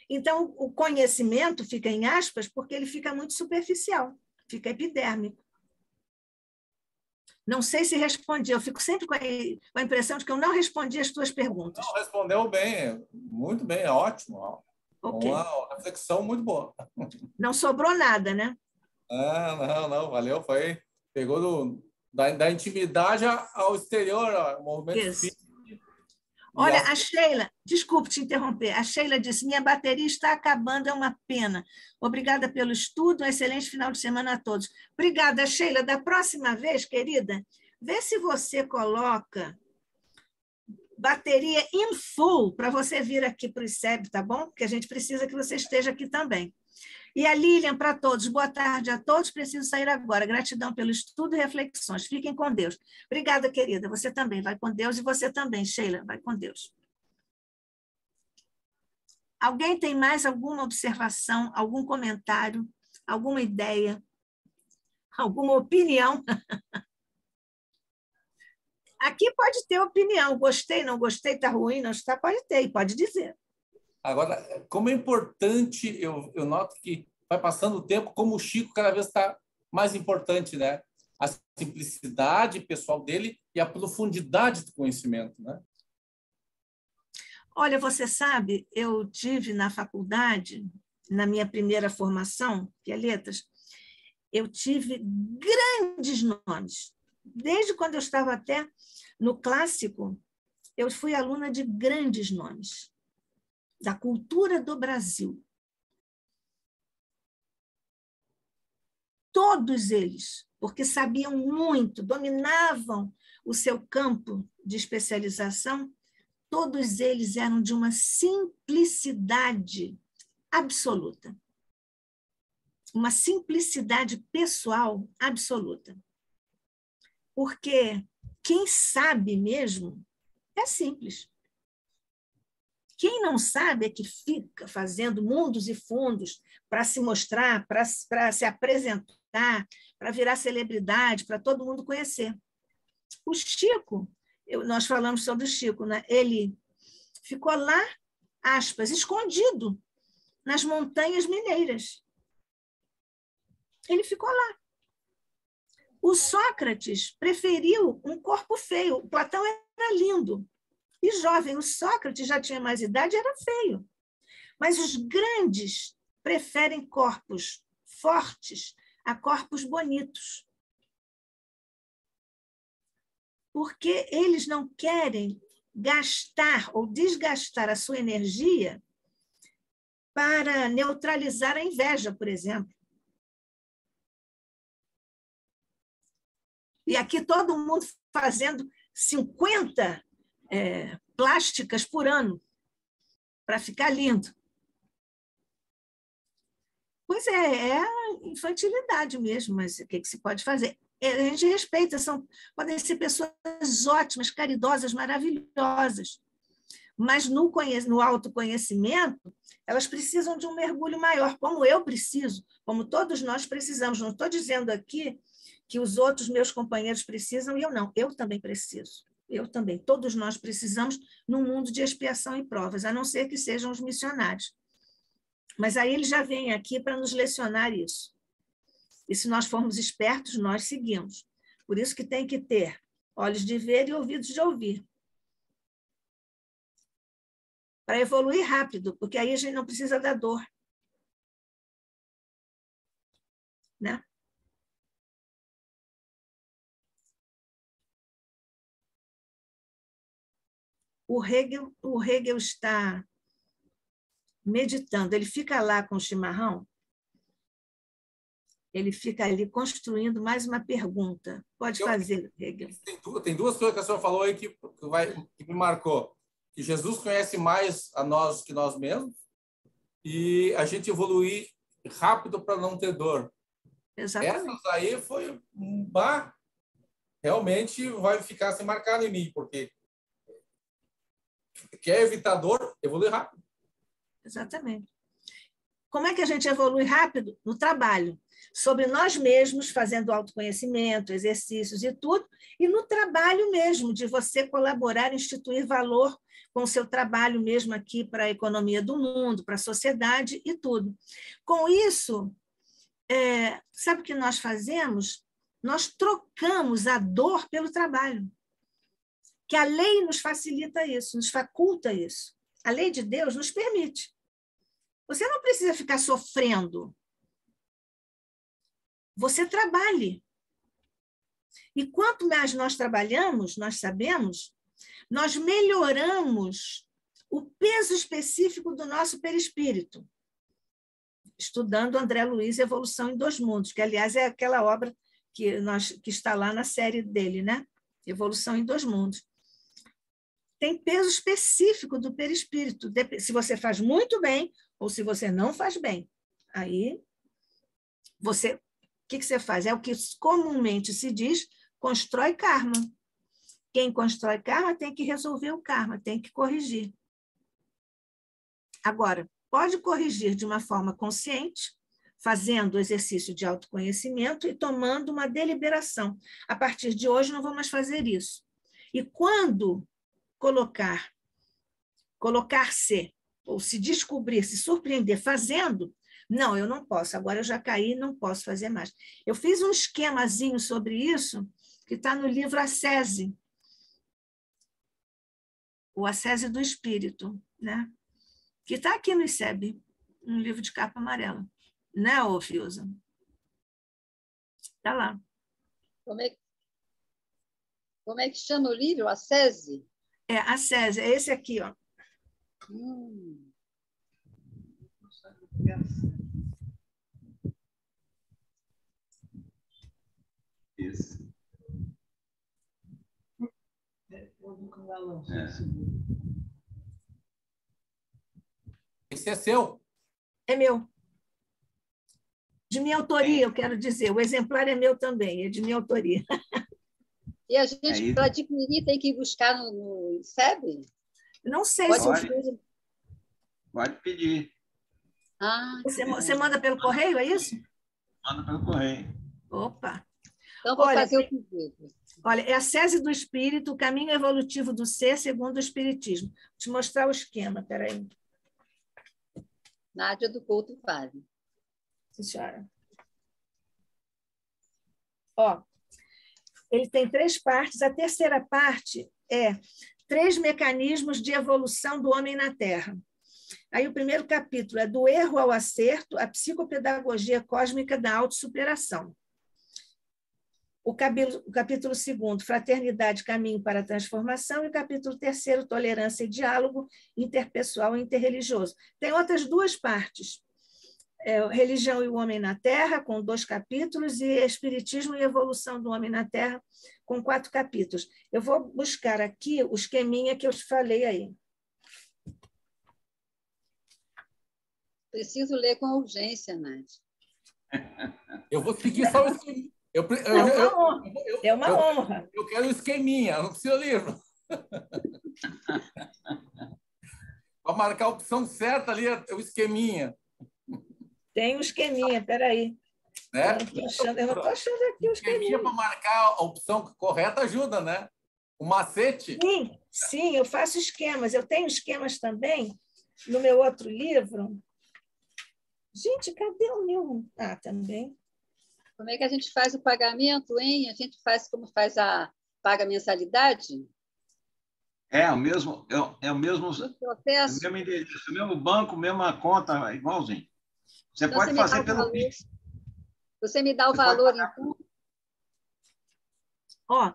Então, o conhecimento fica em aspas porque ele fica muito superficial, fica epidérmico. Não sei se respondi, eu fico sempre com a impressão de que eu não respondi as tuas perguntas. Não, respondeu bem, muito bem, é ótimo. Okay. Uma reflexão muito boa. Não sobrou nada, né? Não, valeu, pegou da intimidade ao exterior, o movimento físico. Olha, a Sheila, desculpe te interromper, a Sheila disse, minha bateria está acabando, é uma pena. Obrigada pelo estudo, um excelente final de semana a todos. Obrigada, Sheila. Da próxima vez, querida, vê se você coloca bateria in full para você vir aqui para o ICEB, tá bom? Porque a gente precisa que você esteja aqui também. E a Lilian, para todos, boa tarde a todos, preciso sair agora. Gratidão pelo estudo e reflexões. Fiquem com Deus. Obrigada, querida. Você também vai com Deus e você também, Sheila, vai com Deus. Alguém tem mais alguma observação, algum comentário, alguma ideia, alguma opinião? Aqui pode ter opinião. Gostei, não gostei, está ruim, não está, pode ter, e pode dizer. Agora, como é importante, eu noto que vai passando o tempo, como o Chico cada vez está mais importante, né? A simplicidade pessoal dele e a profundidade do conhecimento, né? Olha, você sabe, eu tive na faculdade, na minha primeira formação, que é letras, eu tive grandes nomes. Desde quando eu estava até no clássico, eu fui aluna de grandes nomes da cultura do Brasil. Todos eles, porque sabiam muito, dominavam o seu campo de especialização, todos eles eram de uma simplicidade absoluta. Uma simplicidade pessoal absoluta. Porque quem sabe mesmo é simples. Quem não sabe é que fica fazendo mundos e fundos para se mostrar, para se apresentar, para virar celebridade, para todo mundo conhecer. O Chico, nós falamos sobre o Chico, né? Ele ficou lá, aspas, escondido nas montanhas mineiras. Ele ficou lá. O Sócrates preferiu um corpo feio. O Platão era lindo e jovem. O Sócrates já tinha mais idade e era feio. Mas os grandes preferem corpos fortes a corpos bonitos. Porque eles não querem gastar ou desgastar a sua energia para neutralizar a inveja, por exemplo. E aqui todo mundo fazendo 50 plásticas por ano para ficar lindo. Pois é infantilidade mesmo, mas o que se pode fazer? A gente respeita, podem ser pessoas ótimas, caridosas, maravilhosas, mas no autoconhecimento, elas precisam de um mergulho maior, como eu preciso, como todos nós precisamos. Não estou dizendo aqui que os outros meus companheiros precisam e eu não, eu também preciso. Eu também, todos nós precisamos num mundo de expiação e provas, a não ser que sejam os missionários. Mas aí eles já vêm aqui para nos lecionar isso. E se nós formos espertos, nós seguimos. Por isso que tem que ter olhos de ver e ouvidos de ouvir. Para evoluir rápido, porque aí a gente não precisa da dor. Né? O Hegel está meditando, ele fica lá com o chimarrão, ele fica ali construindo mais uma pergunta. Pode fazer, Hegel. Tem duas coisas que a senhora falou aí que me marcou. Que Jesus conhece mais a nós que nós mesmos e a gente evoluir rápido para não ter dor. Exatamente. Essas aí foi realmente vai ficar se marcado em mim, porque quer evitar dor, evolui rápido. Exatamente. Como é que a gente evolui rápido? No trabalho. Sobre nós mesmos, fazendo autoconhecimento, exercícios e tudo, e no trabalho mesmo, de você colaborar, instituir valor com o seu trabalho mesmo aqui para a economia do mundo, para a sociedade e tudo. Com isso, sabe o que nós fazemos? Nós trocamos a dor pelo trabalho. Que a lei nos facilita isso, nos faculta isso. A lei de Deus nos permite. Você não precisa ficar sofrendo. Você trabalhe. E quanto mais nós trabalhamos, nós sabemos, nós melhoramos o peso específico do nosso perispírito. Estudando André Luiz, Evolução em Dois Mundos, que, aliás, é aquela obra que está lá na série dele, né? Evolução em Dois Mundos. Tem peso específico do perispírito, se você faz muito bem ou se você não faz bem. Aí, o que você faz? É o que comumente se diz, constrói karma. Quem constrói karma tem que resolver o karma, tem que corrigir. Agora, pode corrigir de uma forma consciente, fazendo exercício de autoconhecimento e tomando uma deliberação. A partir de hoje, não vou mais fazer isso. E quando colocar-se, ou se descobrir, se surpreender fazendo, não, eu não posso, agora eu já caí, não posso fazer mais. Eu fiz um esquemazinho sobre isso, que está no livro Ascese, o Ascese do Espírito, né? Que está aqui no ICEB, um livro de capa amarela. Né, ô Fiuza? Está lá. Como é que chama o livro? Ascese? Ascese, é esse aqui, ó. Isso. Esse é seu. É meu. De minha autoria, eu quero dizer. O exemplar é meu também, é de minha autoria. E a gente, para adquirir, tem que ir buscar no IFEB? Não sei Pode. se... Pode pedir. Ah, Você manda pelo correio, é isso? Manda pelo correio. Opa! então, vou fazer o pedido. Olha, é a Sese do Espírito, o caminho evolutivo do ser segundo o Espiritismo. Vou te mostrar o esquema, peraí. Nádia do Couto Vale. Sim, senhora. Ó, ele tem 3 partes. A terceira parte é 3 mecanismos de evolução do homem na Terra. Aí o primeiro capítulo é do erro ao acerto, a psicopedagogia cósmica da autossuperação. O capítulo 2º, fraternidade, caminho para a transformação, e o capítulo 3º, tolerância e diálogo interpessoal e interreligioso. Tem outras 2 partes, religião e o homem na Terra, com 2 capítulos, e espiritismo e evolução do homem na Terra, com 4 capítulos. Eu vou buscar aqui o esqueminha que eu te falei aí. Preciso ler com urgência, Nádia. Eu vou seguir só o esqueminha. É uma honra. Eu quero o esqueminha, não precisa livro. Para marcar a opção certa ali, é o esqueminha. Tem um esqueminha, peraí. Né? Eu não estou achando aqui o esqueminha. Para marcar a opção correta ajuda, né? O macete. Sim, eu faço esquemas. Eu tenho esquemas também no meu outro livro. Gente, cadê o meu? Ah, também. Como é que a gente faz o pagamento, hein? A gente faz como paga a mensalidade? É o mesmo, é o mesmo processo. endereço, o mesmo banco, mesma conta, igualzinho. Você Então, pode fazer pelo Pix. Você me dá o valor, então?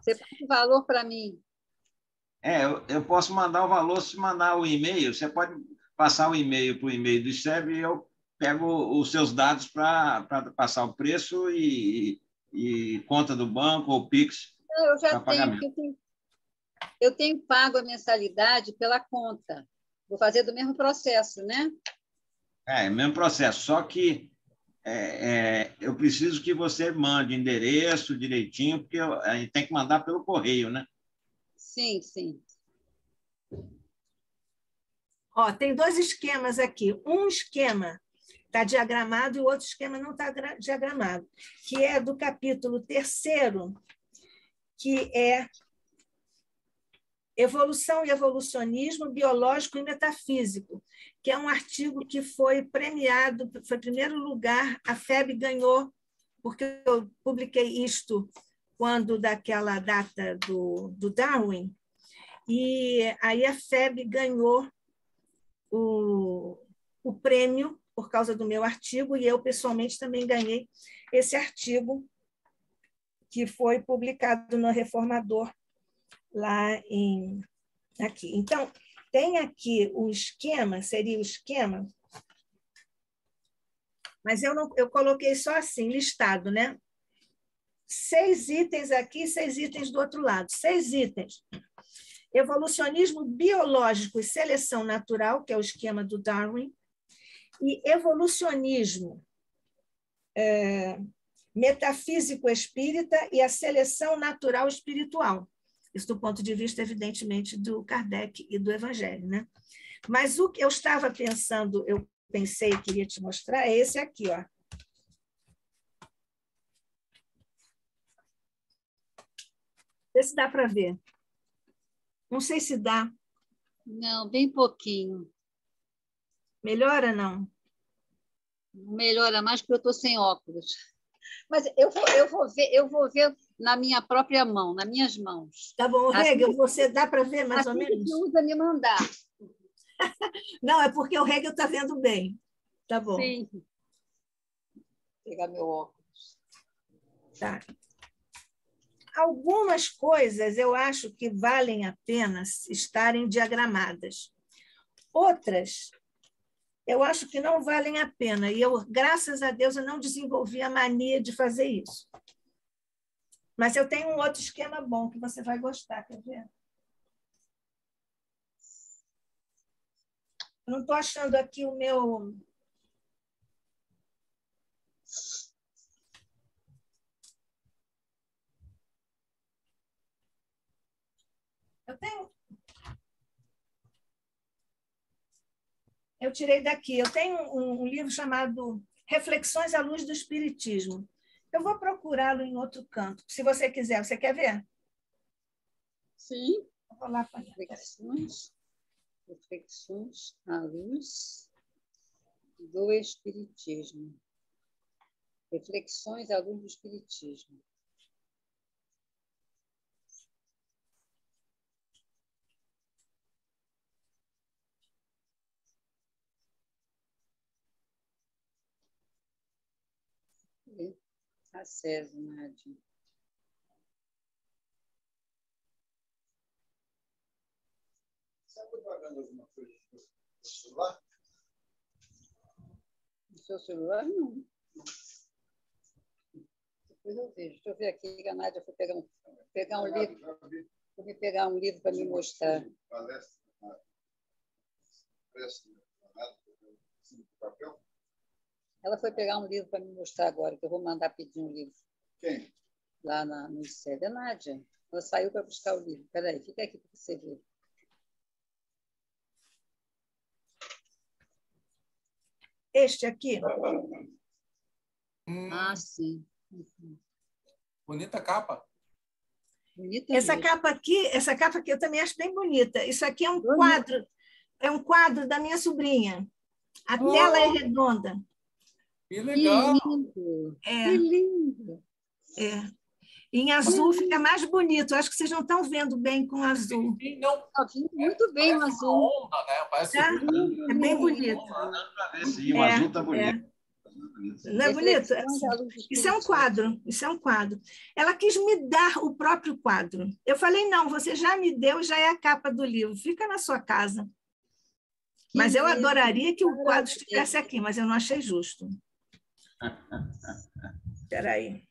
Você passa o valor para mim. Eu posso mandar o valor, se mandar o e-mail, você pode passar o e-mail para o e-mail do ICEB e eu pego os seus dados para passar o preço e conta do banco ou Pix. Eu já eu tenho pago a mensalidade pela conta. Vou fazer do mesmo processo, né? Mesmo processo, só que eu preciso que você mande endereço direitinho, porque a gente tem que mandar pelo correio, né? Sim, sim. Tem 2 esquemas aqui. Um esquema está diagramado e o outro esquema não está diagramado, que é do capítulo 3º, que é Evolução e Evolucionismo Biológico e Metafísico, que é um artigo que foi premiado, foi primeiro lugar, a FEB ganhou, porque eu publiquei isto quando daquela data do Darwin, e aí a FEB ganhou o prêmio por causa do meu artigo, e eu, pessoalmente, também ganhei esse artigo que foi publicado no Reformador, lá aqui. Então, tem aqui o esquema, seria o esquema, mas eu coloquei só assim, listado, né? 6 itens aqui, 6 itens do outro lado. 6 itens. Evolucionismo biológico e seleção natural, que é o esquema do Darwin, e evolucionismo metafísico espírita e a seleção natural espiritual. Isso do ponto de vista, evidentemente, do Kardec e do Evangelho, né? Mas o que eu estava pensando, eu pensei e queria te mostrar, é esse aqui, ó. Vê se dá para ver. Não sei se dá. Não, bem pouquinho. Melhora, não? Melhora mais porque eu estou sem óculos. Mas eu vou ver na minha própria mão, nas minhas mãos. Tá bom, Hegel, você dá para ver mais ou menos? Assim que usa me mandar. Não, é porque o Hegel está vendo bem. Tá bom. Sim. Vou pegar meu óculos. Tá. Algumas coisas eu acho que valem a pena estarem diagramadas. Outras eu acho que não valem a pena. E eu, graças a Deus, eu não desenvolvi a mania de fazer isso. Mas eu tenho um outro esquema bom que você vai gostar, quer ver? Eu não estou achando aqui o meu... Eu tirei daqui. Eu tenho um livro chamado Reflexões à Luz do Espiritismo. Eu vou procurá-lo em outro canto, se você quiser. Você quer ver? Sim. Eu vou lá para Reflexões à Luz do Espiritismo. Reflexões à Luz do Espiritismo. A César, Nádia. Você está pagando alguma coisa no celular? No seu celular, não. Depois eu vejo. Deixa eu ver aqui que a Nádia foi pegar um livro. Vou pegar um livro para me mostrar. Palestra. Papel? Ela foi pegar um livro para me mostrar agora, que eu vou mandar pedir um livro. Quem? Lá no ICED. É Nádia. Ela saiu para buscar o livro. Espera aí, fica aqui para você ver. Este aqui. Ah, sim. Bonita capa. Bonita Essa mesmo. essa capa aqui eu também acho bem bonita. Isso aqui é um quadro da minha sobrinha. A tela é redonda. Que legal. Que lindo. Que lindo. Em azul fica mais bonito. Acho que vocês não estão vendo bem com azul. Sim, não. Está vindo muito bem o azul. Uma onda, né? Parece Tá? É bem bonito. Sim, o azul está bonito. Não é bonito? Isso é um quadro. Isso é um quadro. Ela quis me dar o próprio quadro. Eu falei, não, você já me deu, já é a capa do livro. Fica na sua casa. Mas eu adoraria que o quadro estivesse aqui, mas eu não achei justo. Espera aí.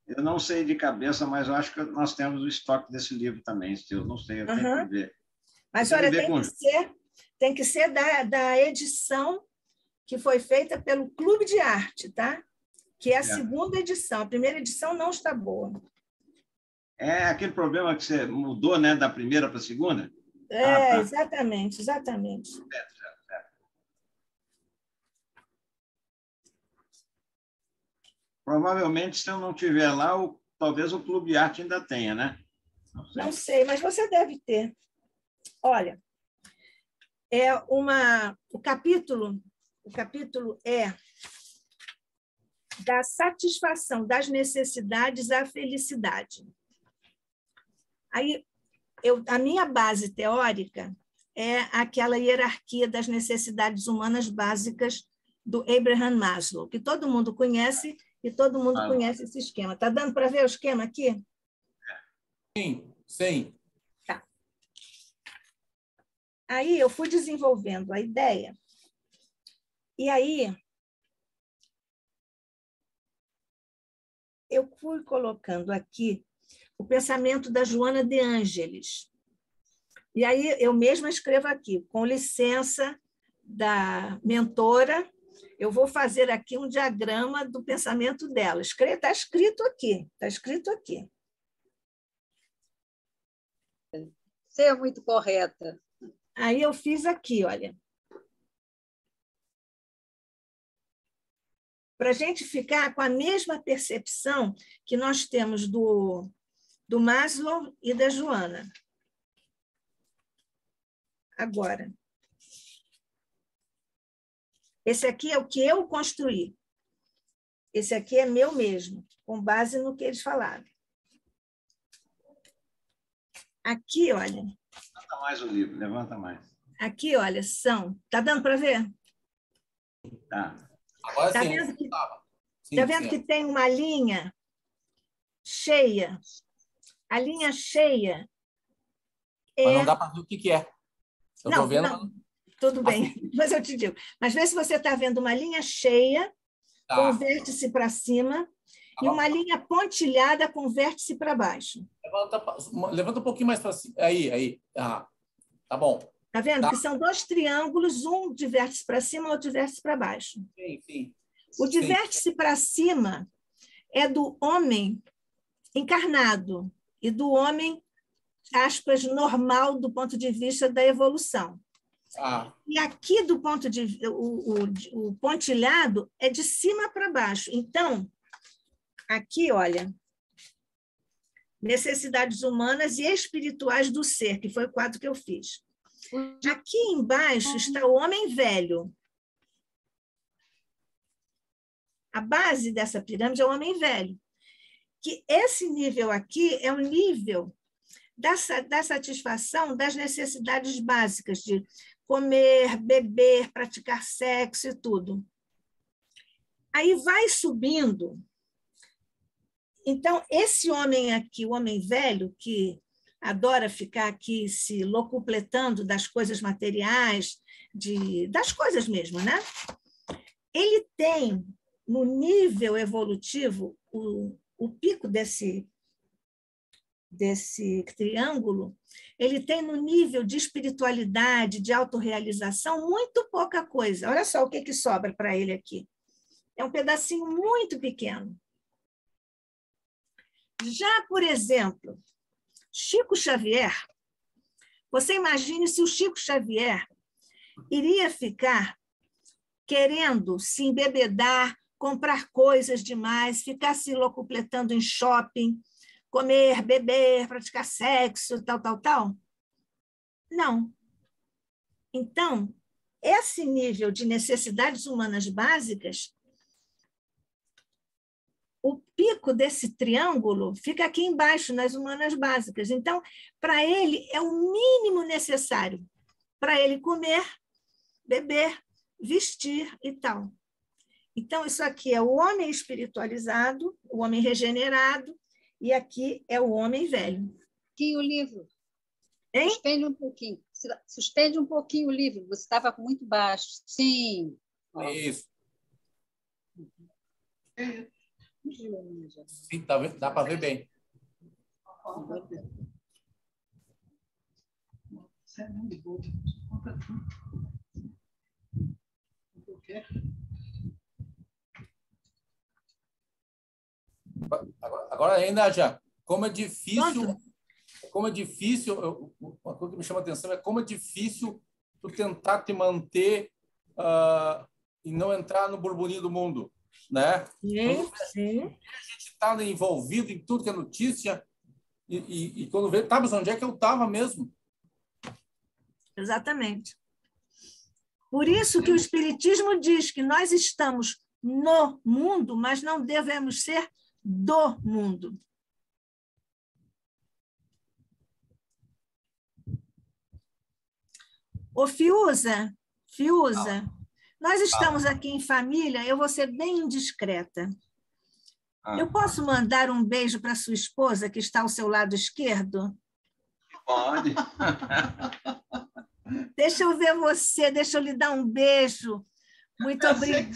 Eu não sei de cabeça, mas eu acho que nós temos o estoque desse livro também, eu não sei, eu tenho que ver. Mas, olha, tem que ser da edição que foi feita pelo Clube de Arte, tá? Que é a segunda edição. A primeira edição não está boa. É aquele problema que você mudou, né, da primeira para a segunda? Tá. Exatamente, exatamente. Certo. Provavelmente, se eu não tiver lá, talvez o Clube de Arte ainda tenha, né? Não sei, mas você deve ter. Olha, o capítulo é da satisfação das necessidades à felicidade. Aí, a minha base teórica é aquela hierarquia das necessidades humanas básicas do Abraham Maslow, que todo mundo conhece e todo mundo conhece esse esquema. Está dando para ver o esquema aqui? Sim. Tá. Aí eu fui desenvolvendo a ideia. E aí eu fui colocando aqui o pensamento da Joana de Ângeles. E aí eu mesma escrevo aqui, com licença da mentora, eu vou fazer aqui um diagrama do pensamento dela. Está escrito aqui, está escrito aqui. Você é muito correta. Aí eu fiz aqui, olha. Para a gente ficar com a mesma percepção que nós temos do Maslow e da Joana. Agora, esse aqui é o que eu construí. Esse aqui é meu mesmo, com base no que eles falaram. Aqui, olha. Levanta mais o livro, levanta mais. Aqui, olha, são. Está dando para ver? Tá. Agora Está sim. vendo que tem uma linha cheia? A linha cheia Mas não dá para ver o que é. Eu estou vendo. Não, tudo bem, mas eu te digo. Mas vê se você está vendo uma linha cheia, com o vértice para cima, e uma linha pontilhada com o vértice para baixo. Levanta um pouquinho mais para cima. Aí. Tá bom. Está vendo? Que são dois triângulos, um de vértice para cima, outro de vértice para baixo. Sim. O de vértice para cima é do homem encarnado. e do homem, aspas, normal do ponto de vista da evolução. E aqui, do ponto de o pontilhado é de cima para baixo. Então, aqui, olha, necessidades humanas e espirituais do ser, que foi o quadro que eu fiz. Aqui embaixo está o homem velho. A base dessa pirâmide é o homem velho. Que esse nível aqui é o nível da satisfação das necessidades básicas de comer, beber, praticar sexo e tudo. Aí vai subindo. Então, esse homem aqui, o homem velho, que adora ficar aqui se locupletando das coisas materiais, das coisas mesmo, né? Ele tem, no nível evolutivo, o pico desse triângulo, ele tem no nível de espiritualidade, de autorrealização, muito pouca coisa. Olha só o que sobra para ele aqui. É um pedacinho muito pequeno. Já, por exemplo, Chico Xavier, você imagine se o Chico Xavier iria ficar querendo se embebedar, comprar coisas demais, ficar se locupletando em shopping, comer, beber, praticar sexo, tal. Não. Então, esse nível de necessidades humanas básicas, o pico desse triângulo fica aqui embaixo, nas humanas básicas. Então, para ele, é o mínimo necessário para ele comer, beber, vestir e tal. Então, isso aqui é o homem espiritualizado, o homem regenerado, e aqui é o homem velho. Aqui o livro. Hein? Suspende um pouquinho. Suspende um pouquinho o livro. Você estava muito baixo. Sim. Isso. Sim, dá para ver bem. Agora ainda já, como é difícil, uma coisa que me chama a atenção é como é difícil tu tentar te manter e não entrar no burburinho do mundo, né? Sim. A gente está envolvido em tudo que é notícia e quando vê, tá, mas onde é que eu estava mesmo? Exatamente. Por isso que o Espiritismo diz que nós estamos no mundo, mas não devemos ser do mundo. Ô, Fiuza, nós estamos aqui em família, eu vou ser bem indiscreta. Eu posso mandar um beijo para sua esposa, que está ao seu lado esquerdo? Pode. Deixa eu ver você, deixa eu lhe dar um beijo. Muito obrigada.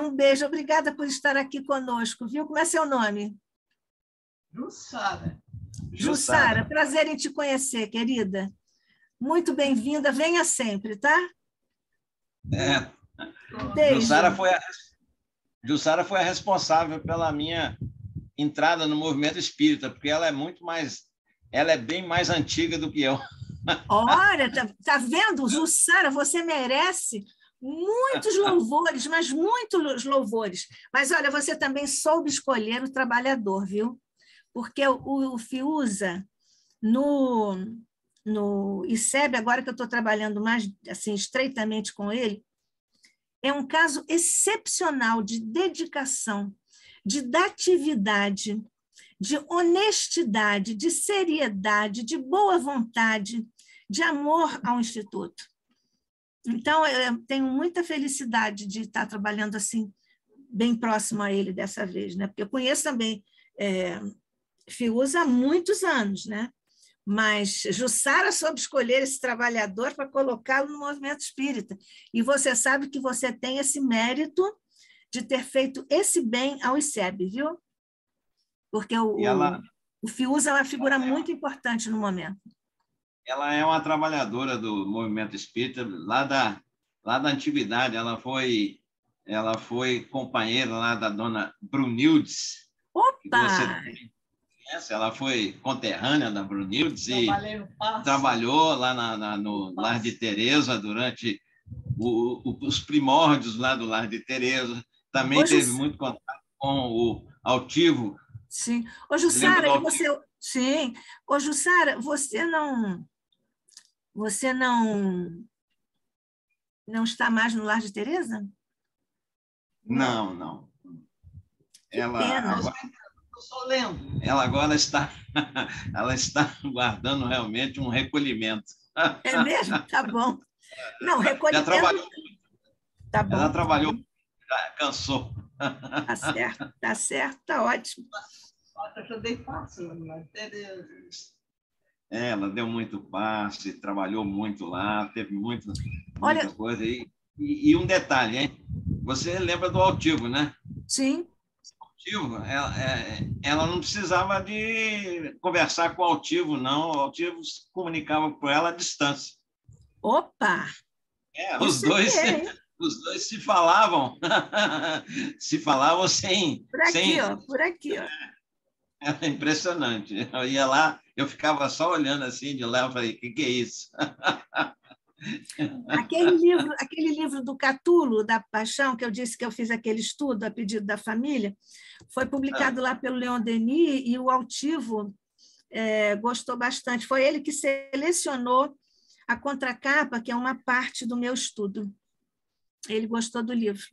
Um beijo. Obrigada por estar aqui conosco, viu? Como é seu nome? Jussara, prazer em te conhecer, querida. Muito bem-vinda, venha sempre, tá? Beijo. Jussara foi a responsável pela minha entrada no movimento espírita, porque ela é bem mais antiga do que eu. Olha, tá vendo? Jussara, você merece muitos louvores, mas muitos louvores. Mas, olha, você também soube escolher o trabalhador, viu? Porque o Fiuza, no ICEB, agora que eu estou trabalhando mais assim, estreitamente com ele, é um caso excepcional de dedicação, de datividade, de honestidade, de seriedade, de boa vontade, de amor ao Instituto. Então, eu tenho muita felicidade de estar trabalhando assim, bem próximo a ele dessa vez, né? Porque eu conheço também Fiuza há muitos anos, né? Mas Jussara soube escolher esse trabalhador para colocá-lo no movimento espírita. E você sabe que você tem esse mérito de ter feito esse bem ao ICEB, viu? Porque o Fiuza é uma figura muito importante no momento. Ela é uma trabalhadora do movimento espírita lá da antiguidade. Ela foi companheira lá da dona Brunildes. Opa! Ela foi conterrânea da Brunildes e trabalhou lá no Lar de Teresa durante os primórdios lá do Lar de Teresa. Também teve muito contato com o Altivo. Sim. Ô, Jussara, sim. Ô, Jussara, você não está mais no Lar de Teresa? Não. Ela agora está guardando realmente um recolhimento. É mesmo? Tá bom. Não, recolhimento... Tá bom. Ela trabalhou, já cansou. Tá certo, tá ótimo. Eu dei passe, ela deu muito passe, trabalhou muito lá, teve muita coisa. E um detalhe, hein? Você lembra do Altivo, né? Sim. Altivo, ela não precisava de conversar com o Altivo, não. O Altivo se comunicava com ela à distância. Opa! Os dois se falavam. Se falavam sem... Por aqui. Era impressionante. Eu ia lá, eu ficava só olhando assim de lá e falei, o que é isso? Aquele livro do Catulo, da Paixão, que eu disse que eu fiz aquele estudo a pedido da família, foi publicado lá pelo Leon Denis e o Altivo gostou bastante. Foi ele que selecionou a contracapa, que é uma parte do meu estudo. Ele gostou do livro.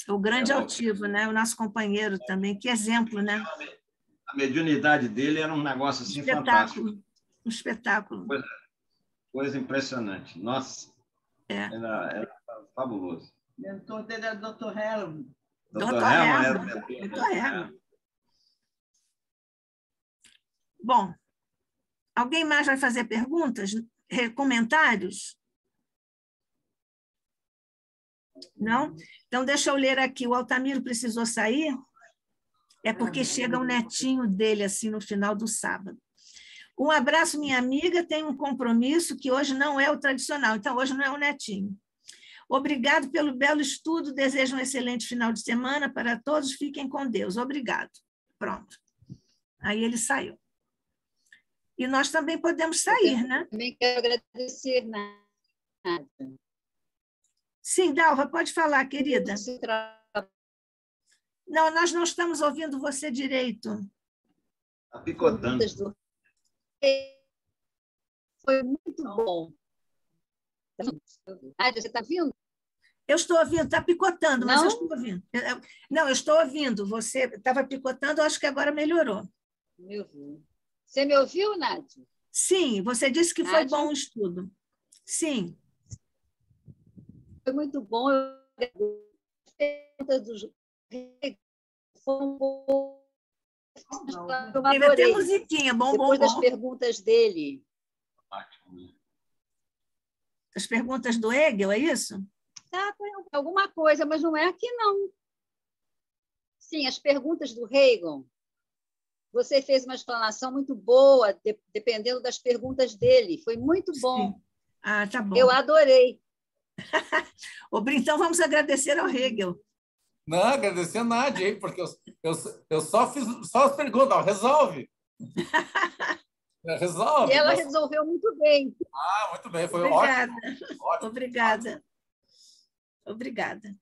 O grande Altivo, né? O nosso companheiro também. Que exemplo, né? A mediunidade dele era um negócio assim fantástico. Um espetáculo. Coisa impressionante. Nossa, era fabuloso. O mentor dele era o Dr. Herman. Dr. Herman. Bom, alguém mais vai fazer perguntas? Comentários? Não? Então, deixa eu ler aqui. O Altamiro precisou sair? É porque chega o netinho dele, assim, no final do sábado. Um abraço, minha amiga. Tem um compromisso que hoje não é o tradicional. Então, hoje não é o netinho. Obrigado pelo belo estudo. Desejo um excelente final de semana para todos. Fiquem com Deus. Obrigado. Pronto. Aí ele saiu. E nós também podemos sair, né? Também quero agradecer, Nádia. Sim, Dalva, pode falar, querida. Não, nós não estamos ouvindo você direito. Está picotando. Foi muito bom. Nádia, você está ouvindo? Eu estou ouvindo, está picotando, mas não? Eu estou ouvindo. Não, eu estou ouvindo. Você estava picotando, eu acho que agora melhorou. Você me ouviu, Nádia? Sim, você disse que foi bom o estudo. Sim. Foi muito bom. Teve até musiquinha, bom. Depois das perguntas dele. As perguntas do Hegel, é isso? Alguma coisa, mas não é aqui, não. Sim, as perguntas do Hegel. Você fez uma explanação muito boa, dependendo das perguntas dele. Foi muito bom. Sim. Ah, tá bom. Eu adorei. Então, vamos agradecer ao Hegel. Não, agradecer a Nádia, hein, porque eu só fiz as perguntas. Resolve. Resolve. E ela resolveu muito bem. Muito bem. Foi Obrigada. ótimo. Obrigada.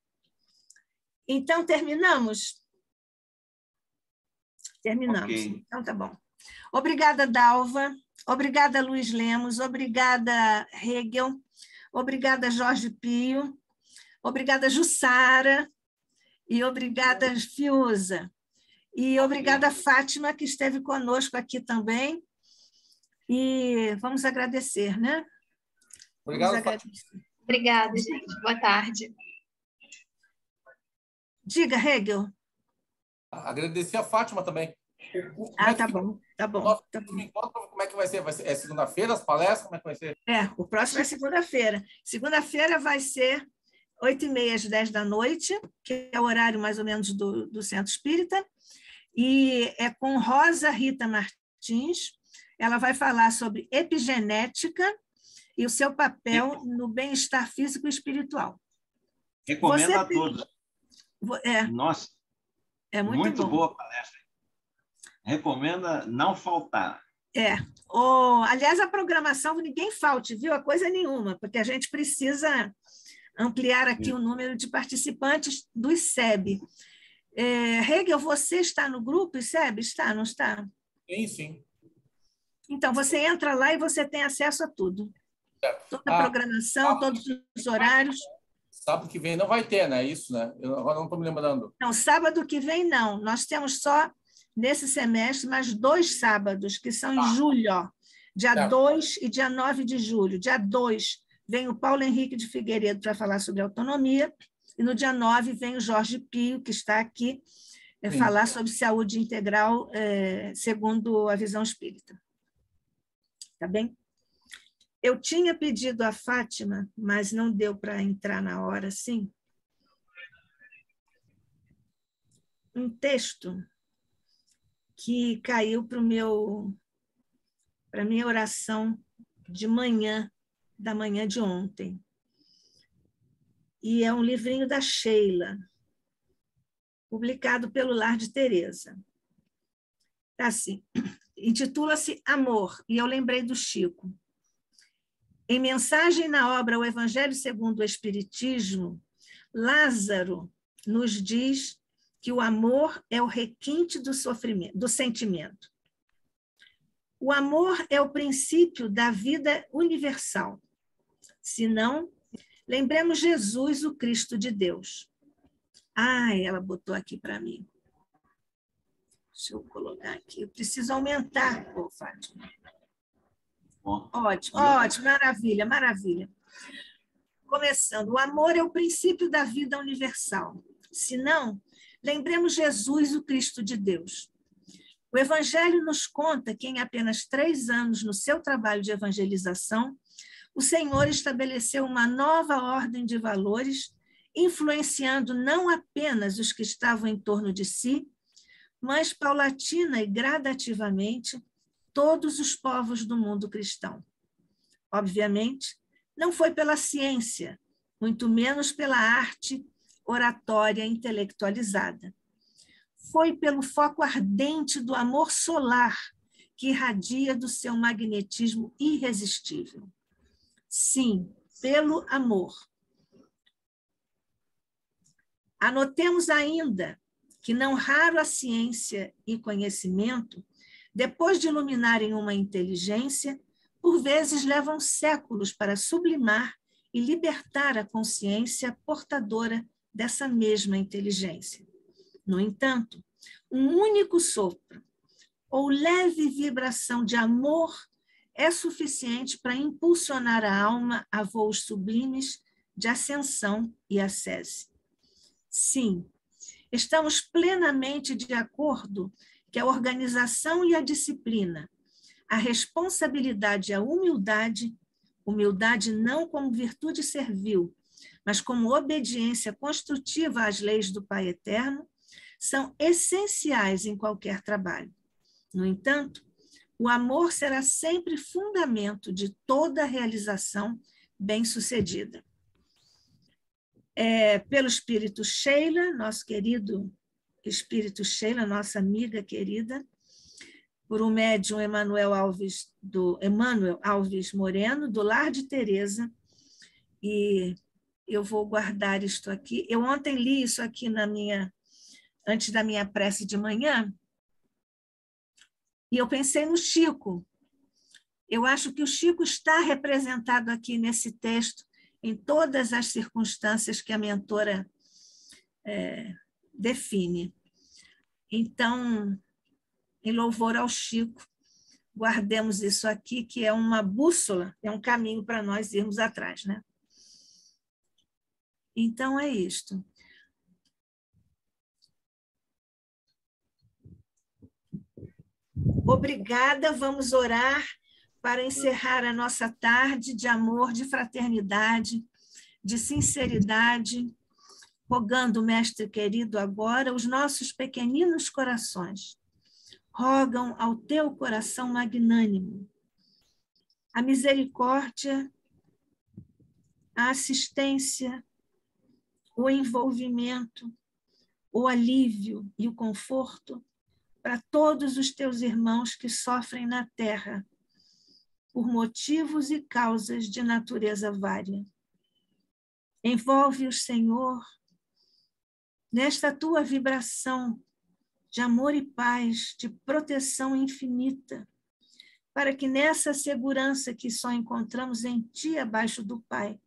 Então, terminamos? Terminamos. Okay. Então, tá bom. Obrigada, Dalva. Obrigada, Luiz Lemos. Obrigada, Hegel. Obrigada, Jorge Pio. Obrigada, Jussara. E obrigada, Fiuza. E obrigada, Fátima, que esteve conosco aqui também. E vamos agradecer, né? Obrigado, Fátima. Obrigada, gente. Boa tarde. Diga, Hegel. Agradecer a Fátima também. Tá bom. Como é que vai ser? É segunda-feira as palestras? Como é que vai ser? O próximo é segunda-feira. Segunda-feira vai ser 8h30 às 10 da noite, que é o horário mais ou menos do Centro Espírita, e é com Rosa Rita Martins. Ela vai falar sobre epigenética e o seu papel no bem-estar físico e espiritual. Recomendo a todos. Nossa, é muito boa a palestra. recomenda não faltar. Aliás, a programação, ninguém falte, viu? A coisa nenhuma, porque a gente precisa ampliar aqui o número de participantes do ICEB. Hegel, você está no grupo ICEB? Está, não está? Sim, sim. Então, você entra lá e você tem acesso a tudo. Toda a programação, todos os horários. Sábado que vem não vai ter, né? Isso, né? Eu agora não estou me lembrando. Não, sábado que vem não. Nós temos só, nesse semestre, mais 2 sábados, que são em julho, ó. Dia 2 e dia 9 de julho. Dia 2 vem o Paulo Henrique de Figueiredo para falar sobre autonomia, e no dia 9 vem o Jorge Pio, que está aqui, falar sobre saúde integral segundo a visão espírita. Tá bem? Eu tinha pedido a Fátima, mas não deu para entrar na hora, sim. Um texto que caiu para a minha oração de manhã, da manhã de ontem. E é um livrinho da Sheila, publicado pelo Lar de Teresa. Tá assim, intitula-se Amor, e eu lembrei do Chico. Em mensagem na obra O Evangelho segundo o Espiritismo, Lázaro nos diz que o amor é o requinte do sofrimento, do sentimento. O amor é o princípio da vida universal. Se não, lembremos Jesus, o Cristo de Deus. Ela botou aqui para mim. Deixa eu colocar aqui. Eu preciso aumentar, Fátima. Ótimo, maravilha, maravilha. Começando, o amor é o princípio da vida universal. Se não, lembremos Jesus, o Cristo de Deus. O Evangelho nos conta que em apenas 3 anos no seu trabalho de evangelização, o Senhor estabeleceu uma nova ordem de valores, influenciando não apenas os que estavam em torno de si, mas paulatina e gradativamente todos os povos do mundo cristão. Obviamente, não foi pela ciência, muito menos pela arte oratória intelectualizada. Foi pelo foco ardente do amor solar que irradia do seu magnetismo irresistível. Sim, pelo amor. Anotemos ainda que não raro a ciência e conhecimento, depois de iluminarem uma inteligência, por vezes levam séculos para sublimar e libertar a consciência portadora dessa mesma inteligência. No entanto, um único sopro ou leve vibração de amor é suficiente para impulsionar a alma a voos sublimes de ascensão e ascese. Sim, estamos plenamente de acordo que a organização e a disciplina, a responsabilidade e a humildade não como virtude servil, mas como obediência construtiva às leis do Pai Eterno, são essenciais em qualquer trabalho. No entanto, o amor será sempre fundamento de toda realização bem-sucedida. Pelo Espírito Sheila, nosso querido Espírito Sheila, nossa amiga querida, por um médium Emmanuel Alves Moreno, do Lar de Teresa, e eu vou guardar isto aqui. Eu ontem li isso aqui antes da minha prece de manhã, e eu pensei no Chico. Eu acho que o Chico está representado aqui nesse texto, em todas as circunstâncias que a mentora define. Então, em louvor ao Chico, guardemos isso aqui, que é uma bússola, é um caminho para nós irmos atrás, né? Então, é isto. Obrigada, vamos orar para encerrar a nossa tarde de amor, de fraternidade, de sinceridade, rogando, Mestre querido, agora os nossos pequeninos corações rogam ao teu coração magnânimo a misericórdia, a assistência, o envolvimento, o alívio e o conforto para todos os teus irmãos que sofrem na terra, por motivos e causas de natureza vária. Envolve-os, Senhor, nesta tua vibração de amor e paz, de proteção infinita, para que nessa segurança que só encontramos em Ti, abaixo do Pai,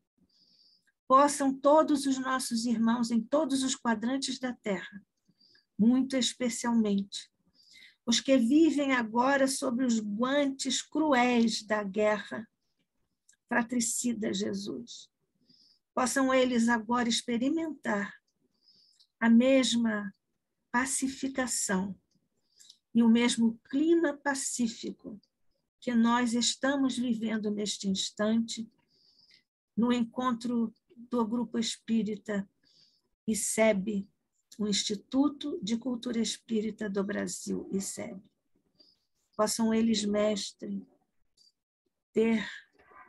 possam todos os nossos irmãos em todos os quadrantes da Terra, muito especialmente os que vivem agora sob os guantes cruéis da guerra fratricida, Jesus, possam eles agora experimentar a mesma pacificação e o mesmo clima pacífico que nós estamos vivendo neste instante no encontro do Grupo Espírita ICEB, o Instituto de Cultura Espírita do Brasil, ICEB. Possam eles, mestre, ter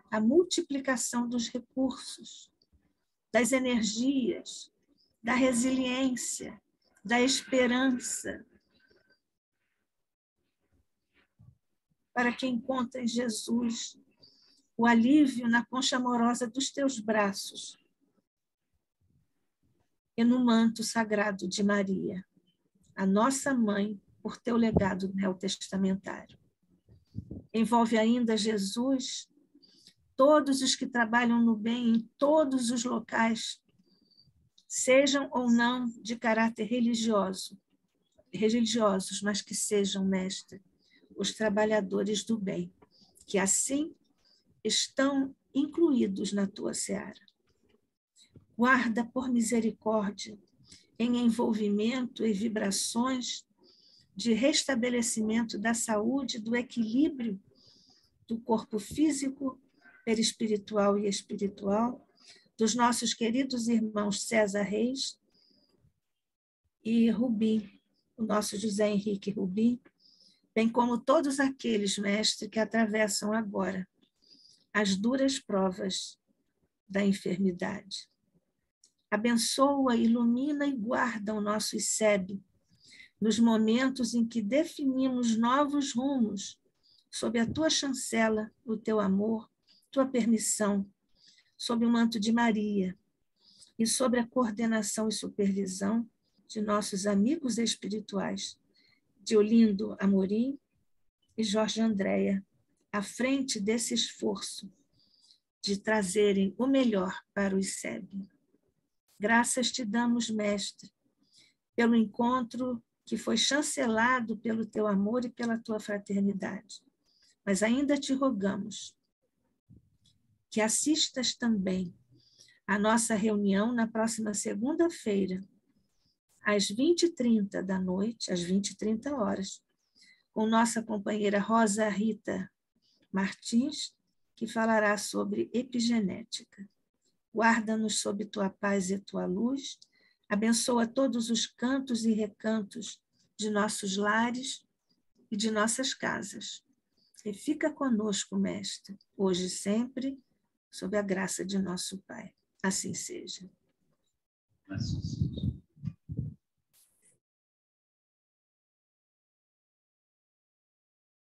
a multiplicação dos recursos, das energias, da resiliência, da esperança, para que encontrem, Jesus, o alívio na concha amorosa dos teus braços e no manto sagrado de Maria, a nossa mãe, por teu legado neotestamentário. Envolve ainda, Jesus, todos os que trabalham no bem em todos os locais, sejam ou não de caráter religiosos, mas que sejam, mestre, os trabalhadores do bem, que assim estão incluídos na tua seara. Guarda por misericórdia em envolvimento e vibrações de restabelecimento da saúde, do equilíbrio do corpo físico, perispiritual e espiritual, dos nossos queridos irmãos César Reis e Rubim, o nosso José Henrique Rubim, bem como todos aqueles, mestre, que atravessam agora as duras provas da enfermidade. Abençoa, ilumina e guarda o nosso ICEB nos momentos em que definimos novos rumos sob a tua chancela, o teu amor, tua permissão, sob o manto de Maria e sobre a coordenação e supervisão de nossos amigos espirituais, de Olindo Amorim e Jorge Andréa, à frente desse esforço de trazerem o melhor para o ICEB. Graças te damos, mestre, pelo encontro que foi chancelado pelo teu amor e pela tua fraternidade. Mas ainda te rogamos que assistas também à nossa reunião na próxima segunda-feira, às 20h30 da noite, às 20h30, com nossa companheira Rosa Rita Martins, que falará sobre epigenética. Guarda-nos sob tua paz e tua luz, abençoa todos os cantos e recantos de nossos lares e de nossas casas. E fica conosco, mestre, hoje e sempre, sob a graça de nosso Pai. Assim seja. Assim seja.